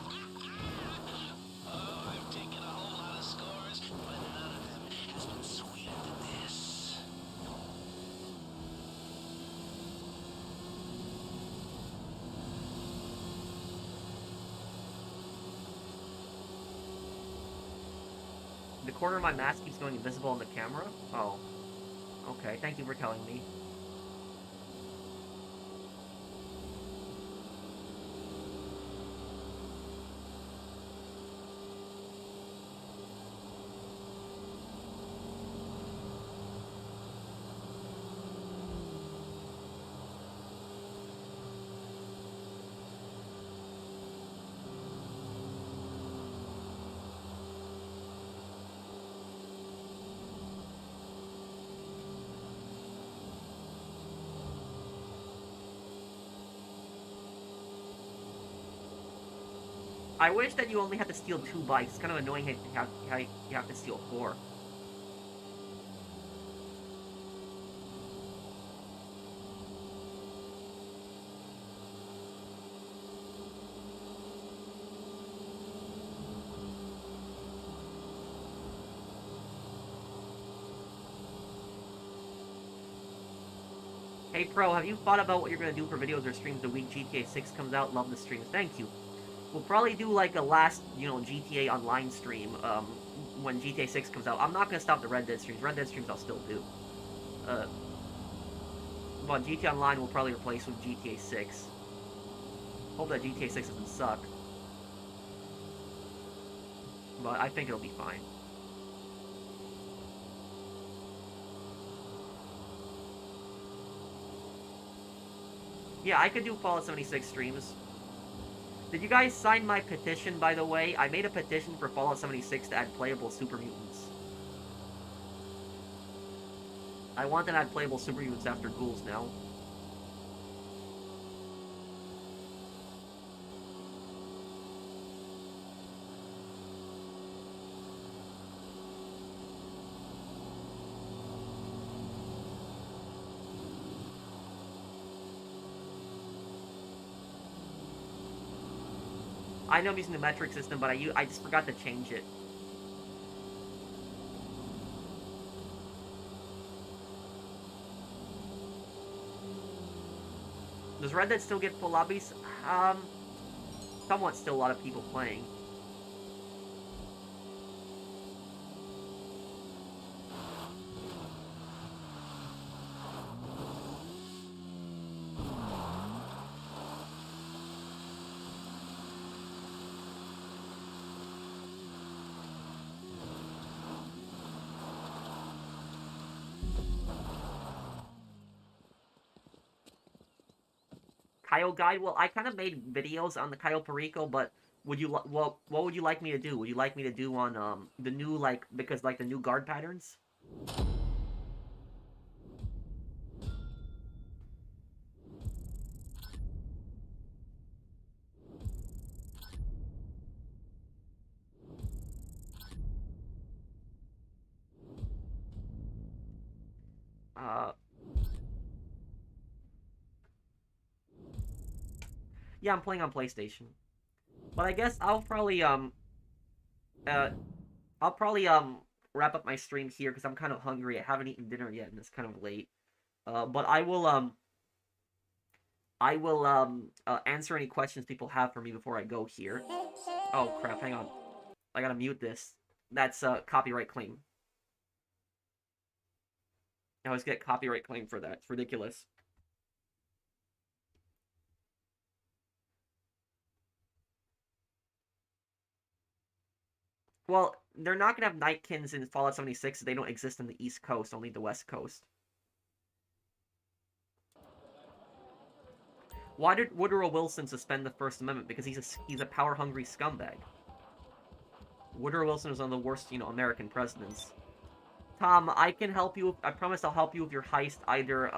Oh, I've taken a whole lot of scores, but none of them has been sweeter than this. The corner of my mask keeps going invisible on the camera? Oh. Okay, thank you for telling me. I wish that you only had to steal 2 bikes. It's kind of annoying how you have to steal 4. Hey Pro, have you thought about what you're going to do for videos or streams the week GTA 6 comes out? Love the streams. Thank you. We'll probably do like a last, GTA Online stream, when GTA 6 comes out. I'm not gonna stop the Red Dead streams. Red Dead streams I'll still do. But GTA Online will probably replace with GTA 6. Hope that GTA 6 doesn't suck. But I think it'll be fine. Yeah, I could do Fallout 76 streams. Did you guys sign my petition, by the way? I made a petition for Fallout 76 to add playable super mutants. I want to add playable super mutants after ghouls now. I know I'm using the metric system, but I just forgot to change it. Does Red Dead still get full lobbies? Somewhat still a lot of people playing. Cayo Guide. Well, I kind of made videos on the Cayo Perico, but would you what would you like me to do? Would you like me to do on the new because the new guard patterns? Yeah, I'm playing on PlayStation. But I guess I'll probably wrap up my stream here because I'm kind of hungry. I haven't eaten dinner yet and it's kind of late. But I will answer any questions people have for me before I go here. Oh crap, hang on. I gotta mute this. That's a copyright claim. I always get copyright claim for that. It's ridiculous. Well, they're not gonna have Nightkins in Fallout 76 if they don't exist on the East Coast, only the West Coast. Why did Woodrow Wilson suspend the First Amendment? Because he's a power-hungry scumbag. Woodrow Wilson was one of the worst, American presidents. Tom, I can help you. I promise I'll help you with your heist either,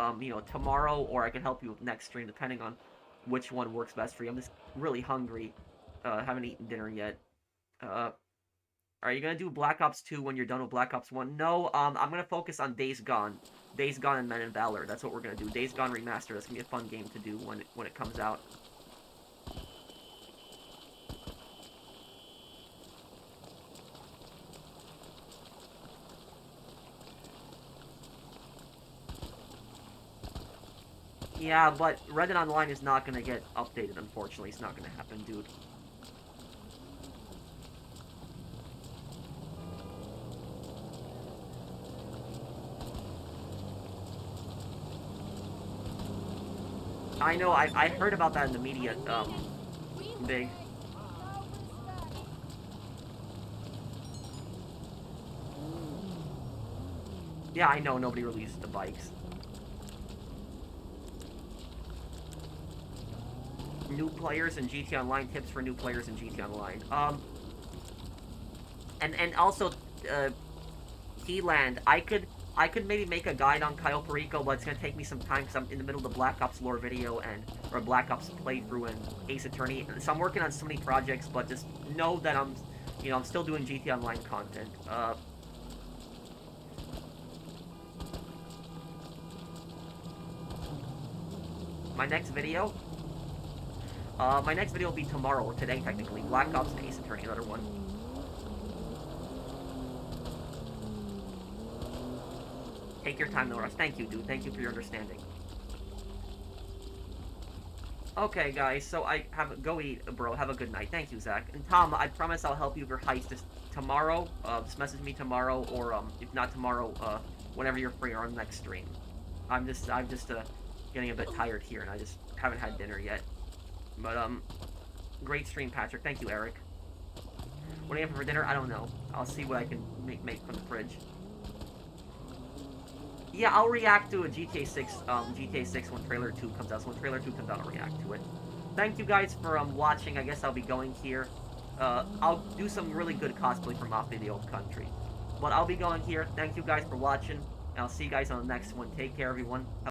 tomorrow, or I can help you with next stream, depending on which one works best for you. I'm just really hungry. Haven't eaten dinner yet. Are you gonna do Black Ops 2 when you're done with Black Ops 1? No, I'm gonna focus on Days Gone. Days Gone and Men in Valor. That's what we're gonna do. Days Gone Remastered. That's gonna be a fun game to do when it comes out. Yeah, but Reddit Online is not gonna get updated, unfortunately. It's not gonna happen, dude. I know, I heard about that in the media, big. Yeah, I know, nobody released the bikes. New players in GTA Online, tips for new players in GTA Online. And also, Keyland, I could maybe make a guide on Cayo Perico, but it's gonna take me some time because I'm in the middle of the Black Ops lore video or Black Ops playthrough and Ace Attorney. So I'm working on so many projects, but just know that I'm still doing GTA Online content. My next video will be tomorrow, or today technically. Black Ops and Ace Attorney, another one. Take your time, no rush. Thank you, dude. Thank you for your understanding. Okay, guys, so go eat, bro. Have a good night. Thank you, Zach. And Tom, I promise I'll help you with your heist tomorrow. Just message me tomorrow, or if not tomorrow, whenever you're free or on the next stream. I'm just getting a bit tired here, and I just haven't had dinner yet. But great stream, Patrick. Thank you, Eric. What do you have for dinner? I don't know. I'll see what I can make from the fridge. Yeah, I'll react to a GTA 6 when Trailer 2 comes out. So when Trailer 2 comes out, I'll react to it. Thank you guys for watching. I guess I'll be going here. I'll do some really good cosplay for Mafia the Old Country. But I'll be going here. Thank you guys for watching. And I'll see you guys on the next one. Take care, everyone.